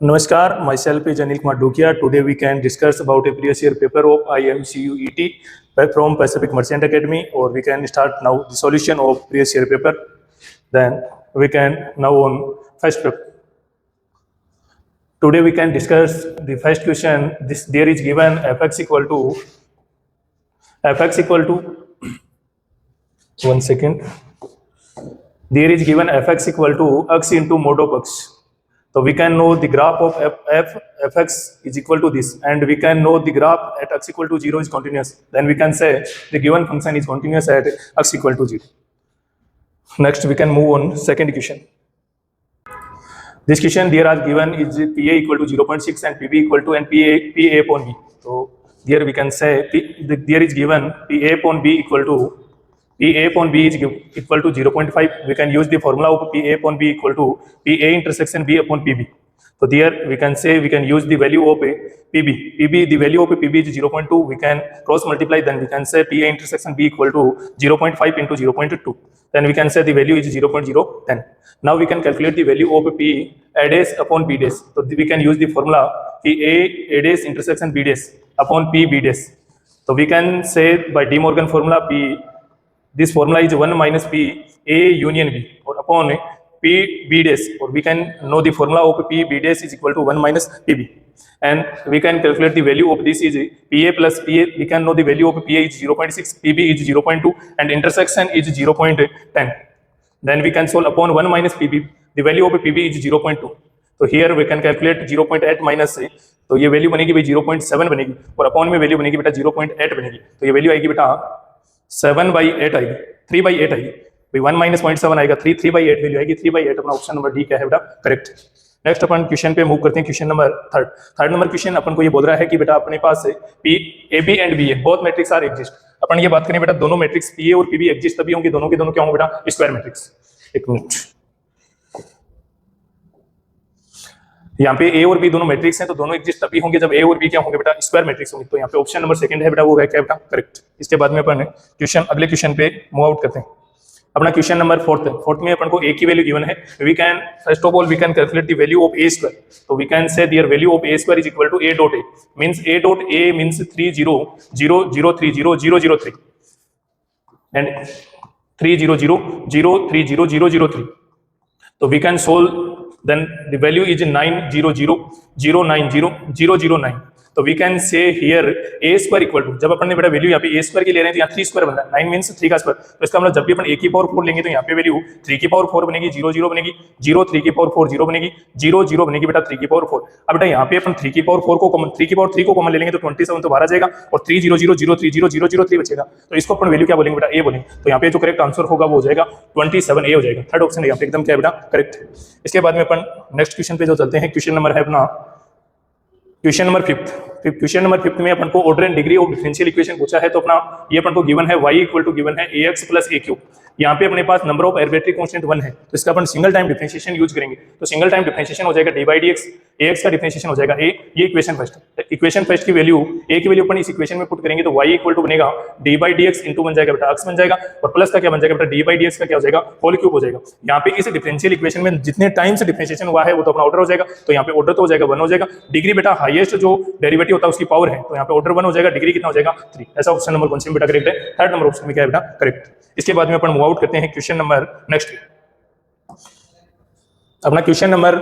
Namaskar, myself is Anil Kumar Dukia. Today we can discuss about a previous year paper of IMCUET from Pacific Merchant Academy, or we can start now the solution of previous year paper. Then we can now on first paper. Today we can discuss the first question. There is given fx equal to 1 second. There is given fx equal to x into mod of x. So we can know the graph of fx is equal to this, and we can know the graph at x equal to 0 is continuous. Then we can say the given function is continuous at x equal to 0. Next we can move on second question. This question there are given is PA equal to 0.6 and PB equal to and PA upon B. So here we can say there is given PA upon B equal to PA upon B is equal to 0.5. We can use the formula of PA upon B equal to PA intersection B upon PB. So there we can say we can use the value of PB. The value of PB is 0.2. We can cross multiply, then we can say PA intersection B equal to 0.5 into 0.2. Then we can say the value is 0.010. Now we can calculate the value of P A dash upon B dash. So we can use the formula A dash intersection B dash upon P B dash. So we can say by De Morgan formula P. This formula is 1 minus P A union B or upon P B dash, or we can know the formula of P B dash is equal to 1 minus PB, and we can calculate the value of this is PA plus PA. We can know the value of PA is 0.6, PB is 0.2, and intersection is 0.10. Then we can solve upon 1 minus PB. The value of PB is 0.2. So here we can calculate 0.8 minus से, तो ये value बनेगी भाई 0.7 बनेगी, और upon में value बनेगी बेटा 0.8 बनेगी. तो ये वैल्यू आएगी बेटा 7/8 आएगी, 3/8 आएगी भाई. 1 minus 0.7 आएगा, 3/8 वैल्यू आएगी. 3/8 अपना ऑप्शन नंबर डी क्या है बेटा, करेक्ट. नेक्स्ट अपन क्वेश्चन पे मूव करते हैं. Question number third number question अपन को ये बोल रहा है कि बेटा अपने पास p a b and b a both matrix are exist. अपन ये बात करें बेटा दोनों मैट्रिक्स पी ए और पी बी एग्जिस्ट तभी होंगे, दोनों के दोनों क्या होंगे बेटा, स्क्वायर मैट्रिक्स. एक मिनट, यहाँ पे ए और बी दोनों मैट्रिक्स हैं, तो दोनों एग्जिस्ट तभी होंगे जब ए और बी क्या होंगे बेटा, स्क्वायर मैट्रिक्स होंगे. तो यहाँ पे ऑप्शन नंबर सेकंड है बेटा, वो है क्या बेटा, करेक्ट. इसके बाद में अपन क्वेश्चन अगले क्वेश्चन पे मूव आउट करते हैं. अपना क्वेश्चन नंबर फोर्थ में अपन को ए की वैल्यू गिवन है. We can first of all we can calculate the value of A square. तो we can say there value of A square is equal to A dot A means A dot A means 30003003 and 300030003. तो we can solve. Then the value is 900090009. तो we can say here A square equal to, जब अपन ने बेटा value यहाँ पे ए square की ले रहे हैं तो यहाँ 3 स्क्वायर बन रहा है. 9 मींस 3 का स्क्वायर. तो इसका मतलब जब भी अपन ए की पावर 4 लेंगे तो यहाँ पे वैल्यू 3 की पावर 4 बनेगी, 0 बनेगी, 3 की पावर 4 0 बनेगी, 0 बनेगी बेटा 3 की पावर 4. अब बेटा यहाँ पे अपन 3 की पावर 4 को कॉमन, 3 की पावर 3 को कॉमन ले लेंगे तो 27 तो बाहर आ जाएगा, और 3000003 बचेगा. तो इसको अपन वैल्यू क्या बोलेंगे बेटा, ए बोलेंगे. तो यहाँ पे जो करेक्ट आंसर होगा वो हो जाएगा 27 ए हो जाएगा. थर्ड ऑप्शन है यहाँ पे एकदम क्या है बेटा, करेक्ट. इसके बाद में अपन नेक्स्ट क्वेश्चन पे जो चलते हैं. क्वेश्चन नंबर है अपना क्वेश्चन नंबर फिफ्थ में अपन को order and degree of differential equation पूछा है. तो अपना ये अपन को गिवन है y इक्वल टू गिवन है ax प्लस a क्यूब. यहाँ पे अपने पास नंबर ऑफ आर्बिट्ररी कांस्टेंट 1 है, तो इसका अपन सिंगल टाइम डिफरेंशिएशन यूज करेंगे. तो सिंगल टाइम डिफरेंशिएशन हो जाएगा D by D x, ax का डिफरेंशिएशन हो जाएगा a. ये इक्वेशन फर्स्ट. इक्वेशन फर्स्ट की वैल्यू a की वैल्यू अपन इस इक्वेशन में पुट करेंगे तो y इक्वल टू बनेगा D by D x into बन जाएगा बेटा x बन जाएगा, और प्लस का क्या बन जाएगा बेटा, डी बाई डी एक्स का क्या हो जाएगा, होल क्यूब हो जाएगा. यहाँ पे इस डिफरेंशियल इक्वेशन में जितने टाइम से डिफरेंशिएशन हुआ है वो तो अपना ऑर्डर हो जाएगा. तो यहाँ पे ऑर्डर तो हो जाएगा 1 हो जाएगा. डिग्री बेटा हाईएस्ट जो डेरिवेटिव होता है उसकी पावर है, तो यहाँ पे ऑर्डर 1 हो जाएगा, डिग्री कितना हो जाएगा 3. ऐसा ऑप्शन नंबर कौन सा बेटा करेक्ट है, थर्ड नंबर ऑप्शन में क्या है बेटा, करेक्ट. इसके बाद में अपन मूव आउट करते हैं क्वेश्चन नंबर नेक्स्ट. अपना क्वेश्चन नंबर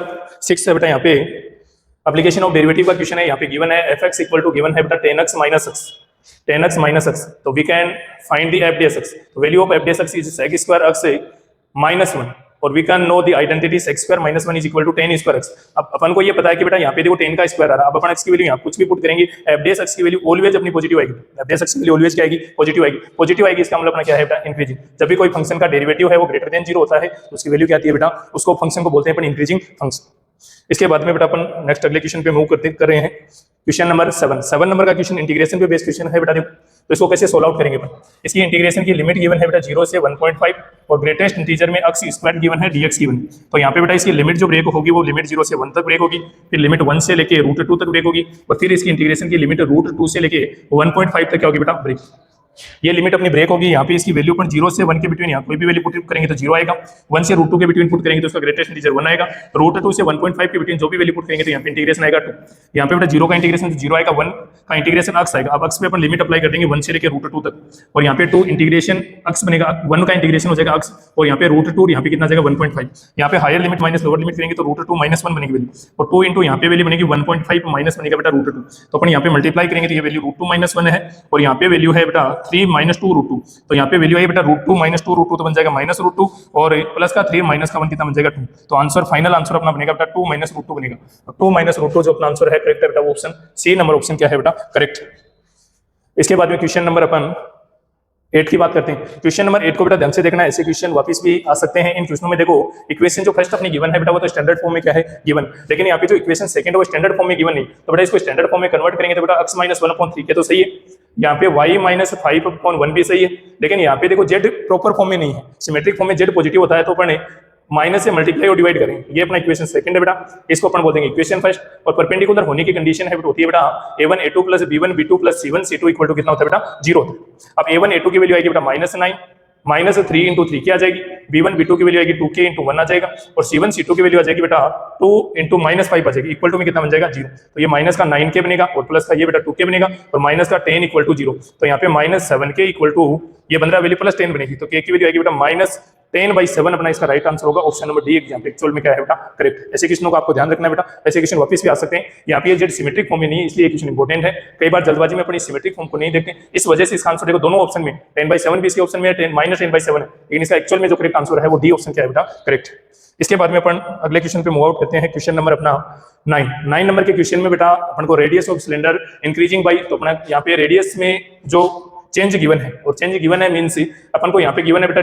6 है बेटा, यहाँ पे एप्लीकेशन ऑफ डेरिवेटिव का क्वेश्चन है. यहाँ पे गिवन है fx इक्वल टू गिवन है बेटा 10x माइनस x. तो we can find the f ds x. तो value of f ds x is sec square x -1, और we can know the identity sec square -1 is equal to 10 square x. अब अपन को ये पता है कि बेटा यहाँ पे देखो 10 का स्क्वायर आ रहा है. अब अपन x की वैल्यू यहाँ कुछ भी पुट करेंगे, f ds x की वैल्यू ऑलवेज अपनी पॉजिटिव आएगी. f ds x की वैल्यू ऑलवेज क्या आएगी, पॉजिटिव आएगी. पॉजिटिव आएगी इसका मतलब अपना क्या है बेटा, इंक्रीजिंग. जब भी कोई फंक्शन का डेरिवेटिव है वो ग्रेटर देन 0 होता है तो उसकी वैल्यू क्या आती है बेटा, उसको फंक्शन को बोलते हैं अपन इंक्रीजिंग फंक्शन. इसके बाद में बेटा अपन नेक्स्ट अगले क्वेश्चन पे मूव कर रहे हैं. क्वेश्चन नंबर 7 नंबर का क्वेश्चन इंटीग्रेशन पे बेस्ड क्वेश्चन है बेटा. तो इसको कैसे सोल्व आउट करेंगे अपन. इसकी इंटीग्रेशन की लिमिट गिवन है बेटा 0 से 1.5, और ग्रेटेस्ट इंटीजर में x स्क्वायर गिवन है dx गिवन. तो यहाँ पे बेटा इसकी लिमिट जो ब्रेक होगी वो लिमिट 0 से 1 तक ब्रेक होगी, फिर लिमिट 1 से लेके √2 तक ब्रेक होगी, और फिर इसकी इंटीग्रेशन की लिमिट √2 से लेके 1.5 तक क्या होगी बेटा, ब्रेक. ये लिमिट अपनी ब्रेक होगी, यहाँ पे इसकी वैल्यू पर 0 से 1 के बिटवीन यहाँ कोई भी वैल्यू पुट करेंगे तो 0 आएगा, 1 से √2 के बिटवीन पुट करेंगे तो उसका ग्रेटेस्ट इंटीजर 1 आएगा, √2 से 1.5 के बिटवीन जो भी वैल्यू पुट करेंगे तो यहाँ पे इंटीग्रेशन आएगा 2, यहाँ पे बेटा 0 का इंटीग्रेशन तो 0 आएगा, 1 का इंटीग्रेशन अक्स आएगा, अब अक्स पे अपन लिमिट अप्लाई कर देंगे 1 से लेकर √2 तक, और यहाँ पे 2 इंटीग्रेशन अक्स बनेगा, 1 का इंटीग्रेशन हो जाएगा अक्स, और यहाँ पे √2 यहाँ पे कितना जाएगा 1.5, यहाँ पे higher limit minus lower limit करेंगे तो √2 -1 बनेगी वैल्यू, और 2 इंटू यहाँ पे वैल्यू बनेगी 1.5 माइनस बनेगा बेटा √2, तो अपन यहाँ पे मल्टीप्लाई करेंगे तो ये वैल्यू √2 -1 है, और यहाँ पे वैल्यू है बेटा 3 - 2 √2, तो यहाँ पे वैल्यू है बेटा √2 - 2 √2 तो बन जाएगा -√2, और प्लस का 3 माइनस का 1 कितना बन जाएगा 2, तो आंसर फाइनल आंसर अपना बनेगा बेटा 2 - √2 बनेगा, 2 - √2 जो अपना आंसर है करेक्ट है बेटा, वो ऑप्शन सी नंबर ऑप्शन क्या है बेटा करेक्ट। इसके बाद में क्वेश्चन नंबर अपन 8 की बात करते हैं। क्वेश्चन नंबर 8 को बेटा ध्यान से देखना, ऐसे क्वेश्चन वापस भी आ सकते हैं। इन क्वेश्चनों में देखो इक्वेशन जो फर्स्ट अपनी गिवन है बेटा वो तो स्टैंडर्ड फॉर्म में क्या है गिवन, लेकिन यहाँ पे जो इक्वेशन सेकंड है वो स्टैंडर्ड फॉर्म में गिवन नहीं, तो बेटा इसको स्टैंडर्ड फॉर्म में कन्वर्ट करेंगे तो बेटा x - 1/3 के तो सही है, यहाँ पे y - 5/1 भी सही है, लेकिन यहाँ पे देखो z प्रॉपर फॉर्म में नहीं है, सिमेट्रिक फॉर्म में z पॉजिटिव होता है तो अपन माइनस से मल्टीप्लाई और डिवाइड करें, ये अपना इक्वेशन सेकंड है बेटा, इसको अपन बोल देंगे इक्वेशन फर्स्ट, और परपेंडिकुलर होने की कंडीशन है होती है बेटा a1 a2 + b1 b2 + c1 c2 = कितना होता है बेटा 0 होता है। अब a1 a2 की वैल्यू आएगी बेटा -9 -3 × 3 क्या आ जाएगी, b1 b2 की वैल्यू आएगी 2k × 1 आ जाएगा, और c1 c2 की वैल्यू आ जाएगी बेटा 2 × -5 आ जाएगी, इक्वल टू में कितना बन जाएगा 0, तो ये माइनस का 9k बनेगा और प्लस का ये बेटा 2k बनेगा, और माइनस का 10 = 0, तो यहाँ पे -7k = ये बन रहा वैल्यू प्लस 10 बनेगी, तो k की वैल्यू आएगी बेटा -10/7 अपना इसका राइट आंसर होगा option number D exam actual में क्या है बेटा करेक्ट। ऐसे क्वेश्चनों को आपको ध्यान रखना है बेटा, ऐसे क्वेश्चन वापस भी आ सकते हैं, यहाँ पे जेड सिमेट्रिक फॉर्म में नहीं है इसलिए क्वेश्चन इंपॉर्टेंट है, कई बार जल्दबाजी में अपनी सिमेट्रिक फॉर्म को नहीं देखते, इस वजह से इसका आंसर देखो दोनों ऑप्शन में 10/7 भी इसके ऑप्शन में है, 10/7 है, लेकिन इसका एक्चुअल में जो करेक्ट आंसर है वो डी ऑप्शन क्या है बेटा करेक्ट। इसके बाद में अपन अगले क्वेश्चन पे मूव आउट करते हैं, क्वेश्चन नंबर अपना 9 नंबर के क्वेश्चन में बेटा अपन को radius of cylinder increasing by, तो अपना यहाँ पे रेडियस में जो चेंज गिवन है, और चेंज गिवन है मींस अपन को यहाँ पे गिवन है बेटा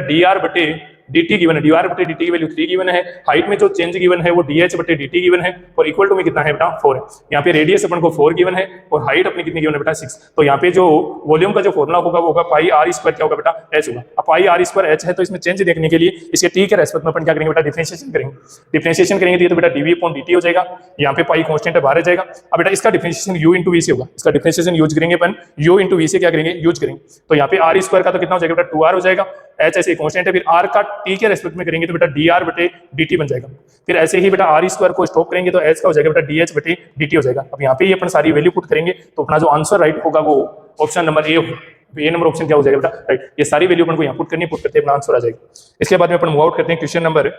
dr/dt गिवन है, dr/dt की वैल्यू 3 गिवन है, हाइट में जो चेंज गिवन है वो dh/dt गिवन है, और इक्वल टू में कितना है बेटा 4 है, यहाँ पे रेडियस अपन को 4 गिवन है और हाइट अपनी कितनी गिवन है बेटा 6, तो यहाँ पे जो वॉल्यूम का जो फॉर्मूला होगा वो होगा πr² क्या होगा बेटा h होगा। अब πr² h है तो इसमें चेंज देखने के लिए इसके t के रेस्पेक्ट में अपन क्या करेंगे बेटा डिफरेंशिएशन करेंगे तो ये तो बेटा dv/dt हो जाएगा, यहाँ पे पाई कांस्टेंट है बाहर आ जाएगा, अब बेटा इसका डिफरेंशिएशन u × v से होगा, इसका डिफरेंशिएशन यूज करेंगे अपन u × v से क्या करेंगे यूज करेंगे, तो यहाँ पे r² का तो कितना हो जाएगा बेटा 2r हो जाएगा, h ऐसे कांस्टेंट है, फिर r का t के रेस्पेक्ट में करेंगे तो बेटा dr/dt बन जाएगा, फिर ऐसे ही बेटा r² को स्टॉप करेंगे तो h का हो जाएगा बेटा dh/dt हो जाएगा। अब यहाँ पे ये अपन सारी वैल्यू पुट करेंगे तो अपना जो आंसर राइट होगा वो ऑप्शन नंबर ए होगा, ए नंबर ऑप्शन क्या हो जाएगा बेटा राइट, ये सारी वैल्यू अपन को यहाँ पुट करनी, पुट करते अपना आंसर आ जाएगा। इसके बाद में अपन मूव आउट करते हैं क्वेश्चन नंबर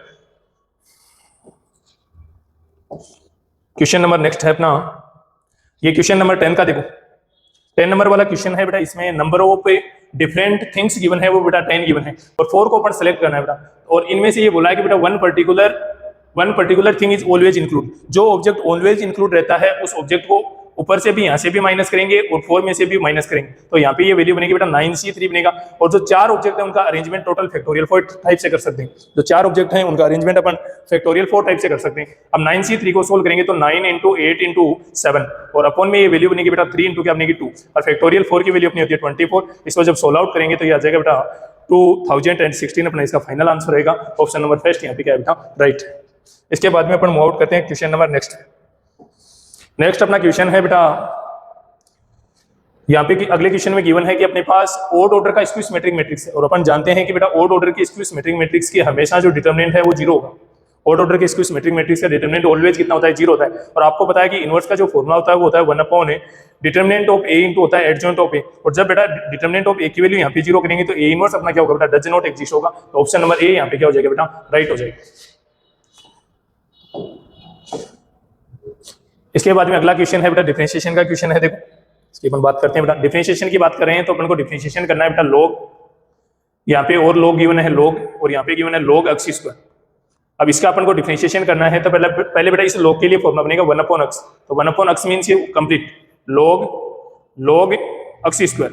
नेक्स्ट है अपना, ये क्वेश्चन नंबर 10 का देखो 10 नंबर वाला क्वेश्चन है बेटा, इसमें number of different things given है वो बेटा 10 गिवन है, और 4 को अपन सेलेक्ट करना है बेटा, और इनमें से ये बोला है कि बेटा one particular thing is always include, जो ऑब्जेक्ट ऑलवेज इंक्लूड रहता है उस ऑब्जेक्ट को ऊपर से भी यहाँ से भी माइनस करेंगे और 4 में से भी माइनस करेंगे, तो यहाँ पे ये वैल्यू बनेगी बेटा 9c3 बनेगा, और जो 4 ऑब्जेक्ट है उनका अरेंजमेंट टोटल फैक्टोरियल 4 टाइप से कर सकते हैं, जो 4 ऑब्जेक्ट हैं उनका अरेंजमेंट अपन फैक्टोरियल 4 टाइप से कर सकते हैं। अब 9c3 को सोल्व करेंगे तो 9 × 8 × 7, और अपॉन में ये वैल्यू बनेगी बेटा 3 × क्या बनेगी 2, और फैक्टोरियल 4 की वैल्यू अपनी होती है 24, इसको जब सोल्व आउट करेंगे तो ये आ जाएगा बेटा 2016 अपना इसका फाइनल आंसर रहेगा, ऑप्शन नंबर फर्स्ट यहाँ पे क्या है बेटा राइट। इसके बाद में अपन मूव आउट करते हैं क्वेश्चन नंबर नेक्स्ट अपना क्वेश्चन है बेटा, यहाँ पे अगले क्वेश्चन में गिवन है कि अपने पास ओड ऑर्डर का स्क्यू सिमेट्रिक मैट्रिक्स है, और अपन जानते हैं कि बेटा ओड ऑर्डर की स्क्यू सिमेट्रिक मैट्रिक्स की हमेशा जो डिटरमिनेंट है वो 0 होगा, ओड ऑर्डर के स्क्यू सिमेट्रिक मैट्रिक्स का डिटरमिनेंट ऑलवेज कितना होता है 0 होता है, और आपको पता है कि इनवर्स का जो फॉर्मूला होता है वो होता है 1/a determinant of a into होता है एडजॉइंट ऑफ a, और जब बेटा डिटरमिनेंट ऑफ a की वैल्यू यहाँ पे 0 करेंगे तो a इनवर्स अपना क्या होगा बेटा डज नॉट एग्जिस्ट होगा, तो ऑप्शन नंबर ए यहाँ पे क्या हो जाएगा बेटा राइट हो जाएगा। इसके बाद में अगला क्वेश्चन है बेटा डिफरेंशिएशन का क्वेश्चन है, देखो इसकी अपन बात करते हैं बेटा, डिफरेंशिएशन की बात कर रहे हैं तो अपन को डिफरेंशिएशन करना है बेटा log, यहाँ पे और log गिवन है log, और यहाँ पे गिवन है log x²। अब इसका अपन को डिफरेंशिएशन करना है तो पहले बेटा इस log के लिए फॉर्मूला बनेगा 1/x, तो 1/x मींस ये कंप्लीट log x²,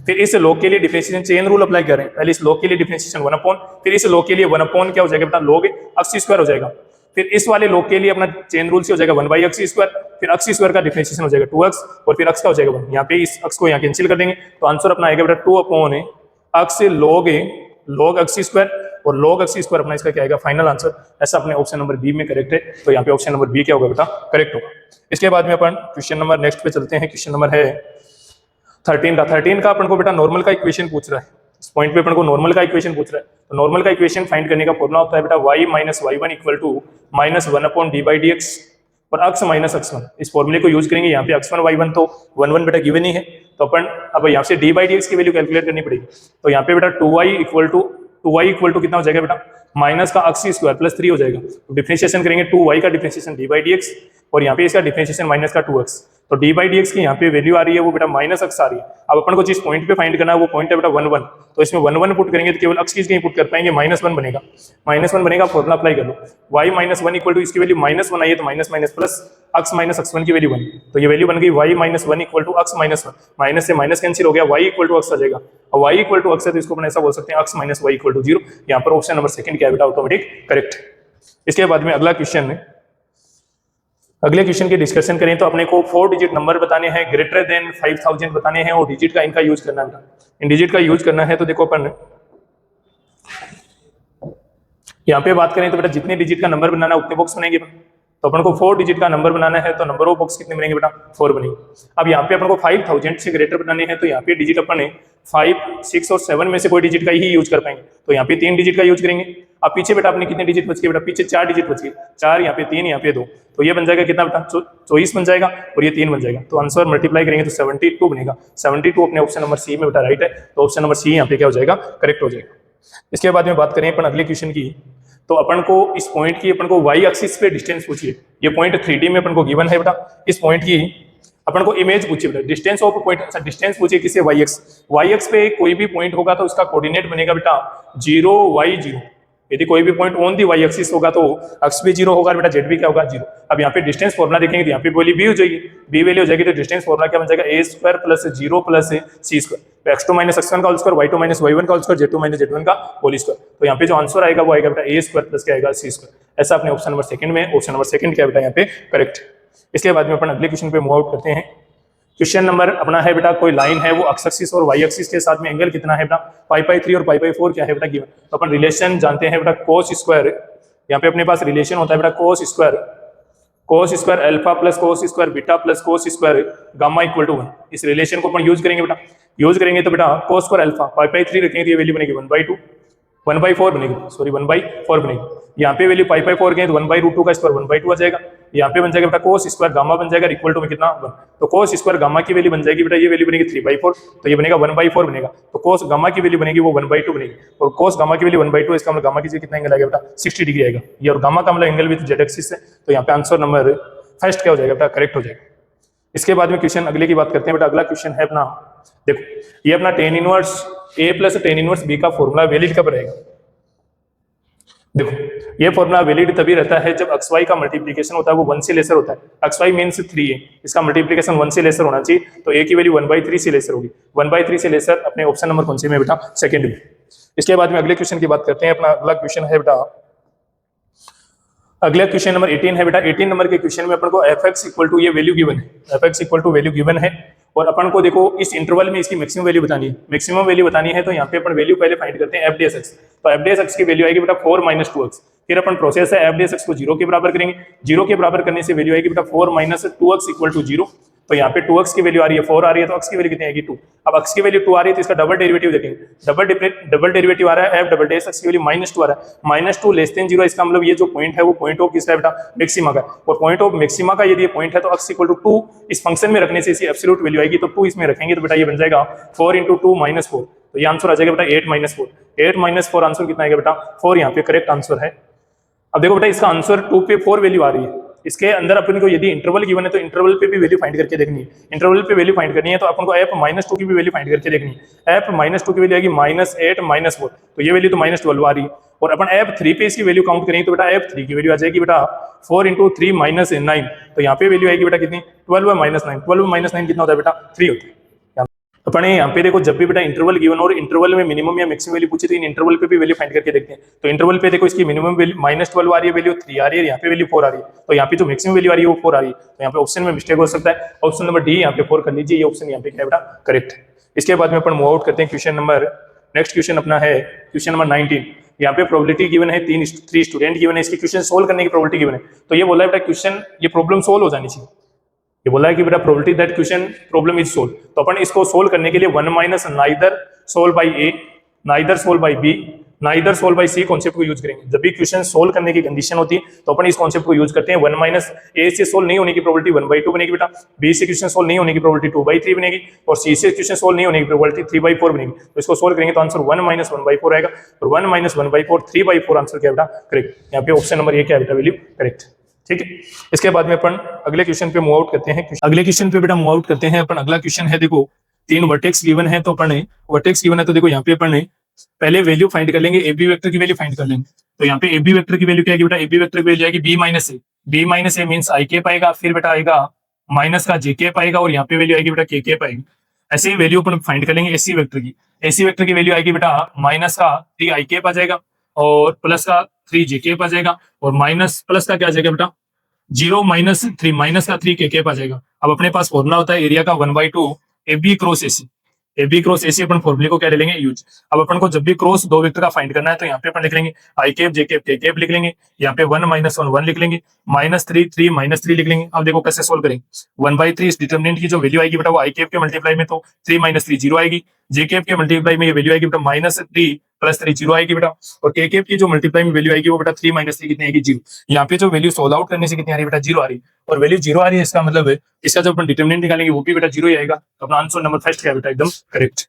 फिर इस log के लिए डिफरेंशिएशन चेन रूल अप्लाई कर रहे हैं, पहले इस log के लिए डिफरेंशिएशन 1/, फिर इस log के लिए 1/ क्या हो जाएगा बेटा log x² हो जाएगा, फिर इस वाले log के लिए अपना चेन रूल से हो जाएगा 1/x², फिर x² का डिफरेंशिएशन हो जाएगा 2x, और फिर x का हो जाएगा 1, यहाँ पे इस x को यहाँ कैंसिल कर देंगे तो आंसर अपना आएगा बेटा 2/x log x², और log x² अपना इसका क्या आएगा फाइनल आंसर, ऐसा अपने ऑप्शन नंबर बी में करेक्ट है, तो यहाँ पे ऑप्शन नंबर बी क्या होगा बेटा करेक्ट होगा। इसके बाद में अपन क्वेश्चन नंबर नेक्स्ट पे चलते हैं, क्वेश्चन नंबर है 13 का अपन को बेटा नॉर्मल का इक्वेशन पूछ रहा है, इस पॉइंट पे अपन को नॉर्मल का इक्वेशन पूछ रहा है। तो नॉर्मल का इक्वेशन फाइंड करने का फॉर्मूला होता है बेटा y minus y1 equal to minus 1/d/dx और x माइनस x1। इस फॉर्मूले को यूज करेंगे। यहाँ पे x1 y1 तो 1 बेटा गिवन ही है, तो अपन अब यहाँ से d/dx की वैल्यू कैलकुलेट करनी पड़ेगी। तो यहाँ पे बेटा 2y इक्वल टू कितना हो जाएगा बेटा, माइनस का x स्क्वायर प्लस 3 हो जाएगा। तो डिफरेंशिएशन करेंगे 2y का डिफरेंशिएशन d/dx और यहाँ पे इसका डिफरेंशिएशन माइनस का 2x। तो d/dx की यहाँ पे वैल्यू आ रही है वो बेटा माइनस x आ रही है। अब अपन को जिस पॉइंट पे फाइंड करना है वो पॉइंट है बेटा 1 1, तो इसमें 1 1 पुट करेंगे तो केवल x की कहीं पुट कर पाएंगे, -1 बनेगा। -1 बनेगा, फॉर्मूला अप्लाई कर लो। y माइनस 1 इक्वल टू इसकी वैल्यू -1 आई है तो minus minus plus x minus x1 की वैल्यू 1, तो ये वैल्यू बन गई y minus 1 equal to x minus 1। Minus से माइनस कैंसिल हो गया, y इक्वल टू x आ जाएगा। और y इक्वल टू x है तो इसको अपन ऐसा बोल सकते हैं x minus y equal to 0। यहाँ पर ऑप्शन नंबर सेकंड क्या है बेटा, ऑटोमेटिक करेक्ट। इसके बाद में अगला क्वेश्चन है, अगले क्वेश्चन की डिस्कशन करें तो अपने को 4 डिजिट नंबर बताने हैं, ग्रेटर देन 5000 बताने हैं और डिजिट का इनका यूज करना है। इन डिजिट का यूज करना है तो देखो अपन यहाँ पे बात करें तो बेटा जितने डिजिट का नंबर बनाना है उतने बॉक्स बनेंगे। तो अपन को 4 डिजिट का नंबर बनाना है तो नंबर ऑफ बॉक्स कितने बनेंगे बेटा, 4 बनेंगे। अब यहाँ पे अपन को 5000 से ग्रेटर बनाने हैं तो यहाँ पे डिजिट अपन 5, 6 और 7 में से कोई डिजिट का ही यूज कर पाएंगे। तो यहाँ पे 3 डिजिट का यूज करेंगे। अब पीछे बेटा अपने कितने डिजिट बच गए बेटा, पीछे 4 डिजिट बच गए, 4 यहाँ पे 3 यहाँ पे 2, तो ये बन जाएगा कितना बेटा 24 बन जाएगा और ये 3 बन जाएगा। तो आंसर मल्टीप्लाई करेंगे तो 72 बनेगा। 72 अपने ऑप्शन नंबर सी में बेटा राइट है, तो ऑप्शन नंबर सी यहाँ पे क्या हो जाएगा, करेक्ट हो जाएगा। इसके बाद में बात करें अपन अगले क्वेश्चन की, तो अपन को इस पॉइंट की अपन को y एक्सिस पे डिस्टेंस पूछिए। ये पॉइंट 3D में अपन को गिवन है बेटा। इस पॉइंट की अपन को इमेज पूछिए बेटा, डिस्टेंस ऑफ पॉइंट, अच्छा डिस्टेंस पूछिए किसे, y एक्स पे कोई भी पॉइंट होगा तो उसका कोऑर्डिनेट बनेगा बेटा 0 y 0। यदि कोई भी point on the y axis होगा तो x भी 0 होगा बेटा, z भी क्या होगा 0। अब यहाँ पे डिस्टेंस फॉर्मुला देखेंगे तो यहाँ पे वैल्यू b हो जाएगी, b वैल्यू हो जाएगी तो डिस्टेंस फॉर्मुला क्या बन जाएगा, a square plus 0 plus c square. तो x2 माइनस x1 का whole square, y2 minus y1 का whole square, z2 minus z1 का होल स्क्वायर। तो यहाँ पे जो आंसर आएगा वो आएगा बेटा a स्क्वायर प्लस क्या आएगा, c स्क्वायर। ऐसा अपने ऑप्शन नंबर सेकंड में, ऑप्शन नंबर सेकंड क्या बेटा यहाँ पे करेक्ट। इसके बाद में अपन अगले क्वेश्चन पे मूव आउट करते हैं। क्वेश्चन नंबर अपना है बेटा, कोई लाइन है वो एक्स एक्सिस और वाई एक्सिस के साथ में एंगल कितना है बेटा, पाई3 और पाई4 क्या है बेटा गिवन। तो अपन रिलेशन जानते हैं बेटा कोस स्क्वायर, यहाँ पे अपने पास रिलेशन होता है बेटा cos square alpha plus cos square beta plus cos square gamma equal to 1। इस रिलेशन को अपन यूज करेंगे बेटा, यूज करेंगे तो बेटा कोस स्क्वायर अल्फा पाई3 रखेंगे तो ये वैल्यू बनेगी 1/4 बनेगी, सॉरी 1/4 बनेगी। यहाँ पे वैल्यू पाई4 गए तो 1/√2 का स्क्वायर 1/2 आ जाएगा। यहाँ पे बन जाएगा बेटा कोस स्क्वायर गामा बन जाएगा इक्वल टू में कितना 1। तो कोस स्क्वायर गामा की वैल्यू बन जाएगी बेटा, ये वैल्यू बनेगी 3/4, तो ये बनेगा 1/4 बनेगा। तो कोस गामा की वैल्यू बनेगी वो 1/2 बनेगी और कोस गामा की वैल्यू 1/2, इसका मतलब गामा की जगह कितना एंगल आएगा बेटा 60 डिग्री आएगा ये, और गामा का मतलब एंगल विद जेड एक्सिस है। तो यहाँ पे आंसर नंबर फर्स्ट क्या हो जाएगा बेटा, करेक्ट हो जाएगा। इसके बाद में क्वेश्चन अगले की बात करते हैं बेटा। अगला क्वेश्चन है अपना, देखो ये अपना tan inverse a plus tan inverse b का फॉर्मूला वैलिड कब रहेगा। देखो ये फॉर्मूला वैलिड तभी रहता है जब xy का मल्टीप्लिकेशन होता है वो 1 से लेसर होता है। xy मींस 3 है, इसका मल्टीप्लिकेशन 1 से लेसर होना चाहिए, तो a की वैल्यू 1/3 से लेसर होगी। 1/3 से लेसर अपने ऑप्शन नंबर कौन से में बेटा, सेकंड में। इसके बाद में अगले क्वेश्चन की बात करते हैं। अपना अगला क्वेश्चन है बेटा, अगला क्वेश्चन नंबर 18 है बेटा। 18 नंबर के क्वेश्चन में अपन को fx इक्वल टू ये वैल्यू गिवन है, fx equal to value given है और अपन को देखो इस इंटरवल में इसकी मैक्सिमम वैल्यू बतानी है। मैक्सिमम वैल्यू बतानी है तो यहाँ पे अपन वैल्यू पहले फाइंड करते हैं f(x). तो f(x) की वैल्यू आएगी बेटा 4 - 2x। फिर अपन प्रोसेस है f(x) को 0 के बराबर करेंगे, 0 के बराबर करने से वैल्यू आएगी बेटा 4 - 2x इक्वल टू 0। तो यहाँ पे 2x की वैल्यू आ रही है 4 आ रही है, तो x की वैल्यू कितनी आएगी 2। अब x की वैल्यू 2 आ रही है तो इसका डबल डेरिवेटिव देखेंगे, डबल डेरिवेटिव आ रहा है f(x) की वैल्यू -2 आ रहा है, -2 लेस देन 0। इसका मतलब ये जो पॉइंट है वो पॉइंट ऑफ किसका है बेटा, मैक्सिमा का। और पॉइंट ऑफ मैक्सिमा का यदि ये पॉइंट है तो x इक्वल टू 2 इस फंक्शन में रखने से इसकी एब्सोल्यूट वैल्यू आएगी, तो 2 इसमें रखेंगे तो बेटा ये बन जाएगा 4 × 2 - 4। तो ये आंसर आ जाएगा बेटा 8 - 4। 8 - 4 आंसर कितना आएगा बेटा 4, यहाँ पे करेक्ट आंसर है। अब देखो बेटा इसका आंसर 2 पे 4 वैल्यू आ रही है। इसके अंदर अपन को यदि इंटरवल गिवन है तो इंटरवल पे भी वैल्यू फाइंड करके देखनी है। इंटरवल पे वैल्यू फाइंड करनी है तो अपन को f-2 की भी वैल्यू फाइंड करके देखनी है। f-2 की वैल्यू आएगी -8 - 4, तो ये वैल्यू तो -12 आ रही है। और अपन f3 पे इसकी वैल्यू काउंट करेंगे तो बेटा f3 की वैल्यू आ जाएगी बेटा 4 × 3 - 9। तो यहाँ पे वैल्यू आएगी बेटा कितनी 12 - 9। 12 - 9 कितना होता है बेटा 3 होता है। अपन यहाँ पे देखो जब भी बेटा इंटरवल गिवन और इंटरवल में मिनिमम या मैक्सिमम वैल्यू पूछी तो इन इंटरवल पे भी वैल्यू फाइंड करके देखते हैं। तो इंटरवल पे देखो इसकी मिनिमम वैल्यू -12 आ रही है, वैल्यू 3 आ रही है, यहाँ पे वैल्यू 4 आ रही है। तो यहाँ पे जो मैक्सिमम वैल्यू आ रही है वो 4 आ रही है, तो यहाँ पे ऑप्शन में मिस्टेक हो सकता है। ऑप्शन नंबर डी यहाँ पे 4 कर लीजिए, ये ऑप्शन यहाँ पे क्या है बेटा करेक्ट। इसके बाद में अपन मूव आउट करते हैं क्वेश्चन नंबर, नेक्स्ट क्वेश्चन अपना है क्वेश्चन नंबर 19। यहाँ पे प्रोबेबिलिटी गिवन है, 3 स्टूडेंट गिवन है, इसकी क्वेश्चन सोल्व करने की प्रोबेबिलिटी गिवन है। तो ये बोला है बेटा क्वेश्चन ये प्रॉब्लम सोल्व हो जानी चाहिए, ये बोला है कि बेटा probability that question problem is solve, तो अपन इसको सोल्व करने के लिए 1 minus neither solve by A, neither solve by B, neither solve by C concept को यूज करेंगे। जब भी क्वेश्चन सोल्व करने की कंडीशन होती है तो अपन इस कॉन्सेप्ट को यूज करते हैं। 1 माइनस ए से सोल्व नहीं होने की प्रोबेबिलिटी 1/2 बनेगी बेटा, बी से क्वेश्चन सोल्व नहीं होने की प्रोबेबिलिटी 2/3 बनेगी, और सी से क्वेश्चन सोल्व नहीं होने की प्रोबेबिलिटी 3/4 बनेगी। तो इसको सोल्व करेंगे तो आंसर 1 माइनस 1/4 आएगा, और 1 माइनस 1/4 3/4 आंसर क्या बेटा करेक्ट। यहाँ पे ऑप्शन नंबर ए क्या बेटा वैल्यू करेक्ट। ठीक है, इसके बाद में अपन अगले क्वेश्चन पे मूव आउट करते हैं। अगले क्वेश्चन पे बेटा मूव आउट करते हैं अपन। अगला क्वेश्चन है, देखो 3 वर्टेक्स गिवन है, तो अपन वर्टेक्स गिवन है तो देखो यहाँ पे अपन पहले वैल्यू फाइंड कर लेंगे, ए बी वेक्टर की वैल्यू फाइंड कर लेंगे। तो यहाँ पे ए बी वेक्टर की वैल्यू क्या है बेटा, ए बी वेक्टर की वैल्यू आएगी B minus A, B minus A means आई के पाएगा, फिर बेटा आएगा माइनस का जे के पाएगा, और यहाँ पे वैल्यू आएगी बेटा के पाएगी। ऐसे ही वैल्यू अपन फाइंड कर लेंगे एसी वेक्टर की। एसी वेक्टर की वैल्यू आएगी बेटा माइनस का 3 आई के आ जाएगा, और प्लस का 3 जे के आ जाएगा, और माइनस प्लस का क्या आ जाएगा बेटा 0 माइनस 3 माइनस का 3 के आ जाएगा। अब अपने पास फॉर्मूला होता है एरिया का 1/2 A B cross AC, A B cross AC अपन फॉर्मूले को क्या ले लेंगे यूज। अब अपन को जब भी क्रॉस दो वेक्टर का फाइंड करना है तो यहाँ पे अपन लिख लेंगे आई कैप जे कैप के कैप लिख लेंगे, यहाँ पे 1 माइनस 1 1 लिख लेंगे, -3 3 -3 लिख लेंगे। अब देखो कैसे सोल्व करेंगे, 1/3 इस डिटरमिनेंट की जो वैल्यू आएगी बेटा वो आई कैप के मल्टीप्लाई में तो 3 - 3 0 आएगी, जे कैप के मल्टीप्लाई में ये वैल्यू आएगी बेटा -3 + 3 0 आएगी बेटा, और के कैप की जो मल्टीप्लाई में वैल्यू आएगी वो बेटा 3 - 3 कितनी आएगी 0। यहाँ पे जो वैल्यू सोल्व आउट करने से कितनी आ रही है बेटा 0 आ रही है, और वैल्यू 0 आ रही है इसका मतलब है इसका जब अपन डिटरमिनेंट निकालेंगे वो भी बेटा 0 ही आएगा। तो अपना आंसर नंबर फर्स्ट क्या बेटा एकदम करेक्ट।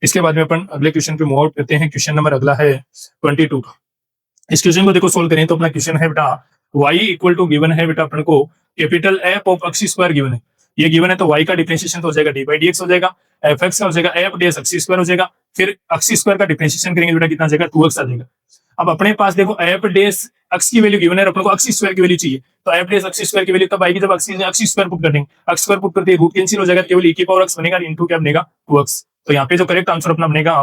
इसके बाद में अपन अगले क्वेश्चन पे मूव आउट करते हैं। क्वेश्चन नंबर अगला है 22 का। इस क्वेश्चन को देखो सोल्व करें तो अपना क्वेश्चन है बेटा y इक्वल टू गिवन है बेटा अपन को capital F of x square given है, ये गिवन है तो y का डिफरेंशिएशन तो हो जाएगा d/dx हो जाएगा, एफ एक्स का हो जाएगा एफ ds एक्स स्क्वायर हो जाएगा, फिर एक्स स्क्वायर का डिफरेंशिएशन करेंगे बेटा कितना आ जाएगा 2x आ जाएगा। अब अपने पास देखो एफ ds एक्स की वैल्यू गिवन है, अपन को एक्स स्क्वायर की वैल्यू चाहिए, तो एफ ds एक्स स्क्वायर की वैल्यू तब आएगी जब एक्स स्क्वायर पुट कर देंगे, एक्स स्क्वायर पुट करते रूट कैंसिल हो जाएगा, केवल e की पावर x बनेगा, इनटू क्या बनेगा 2x। तो यहाँ पे जो करेक्ट आंसर अपना बनेगा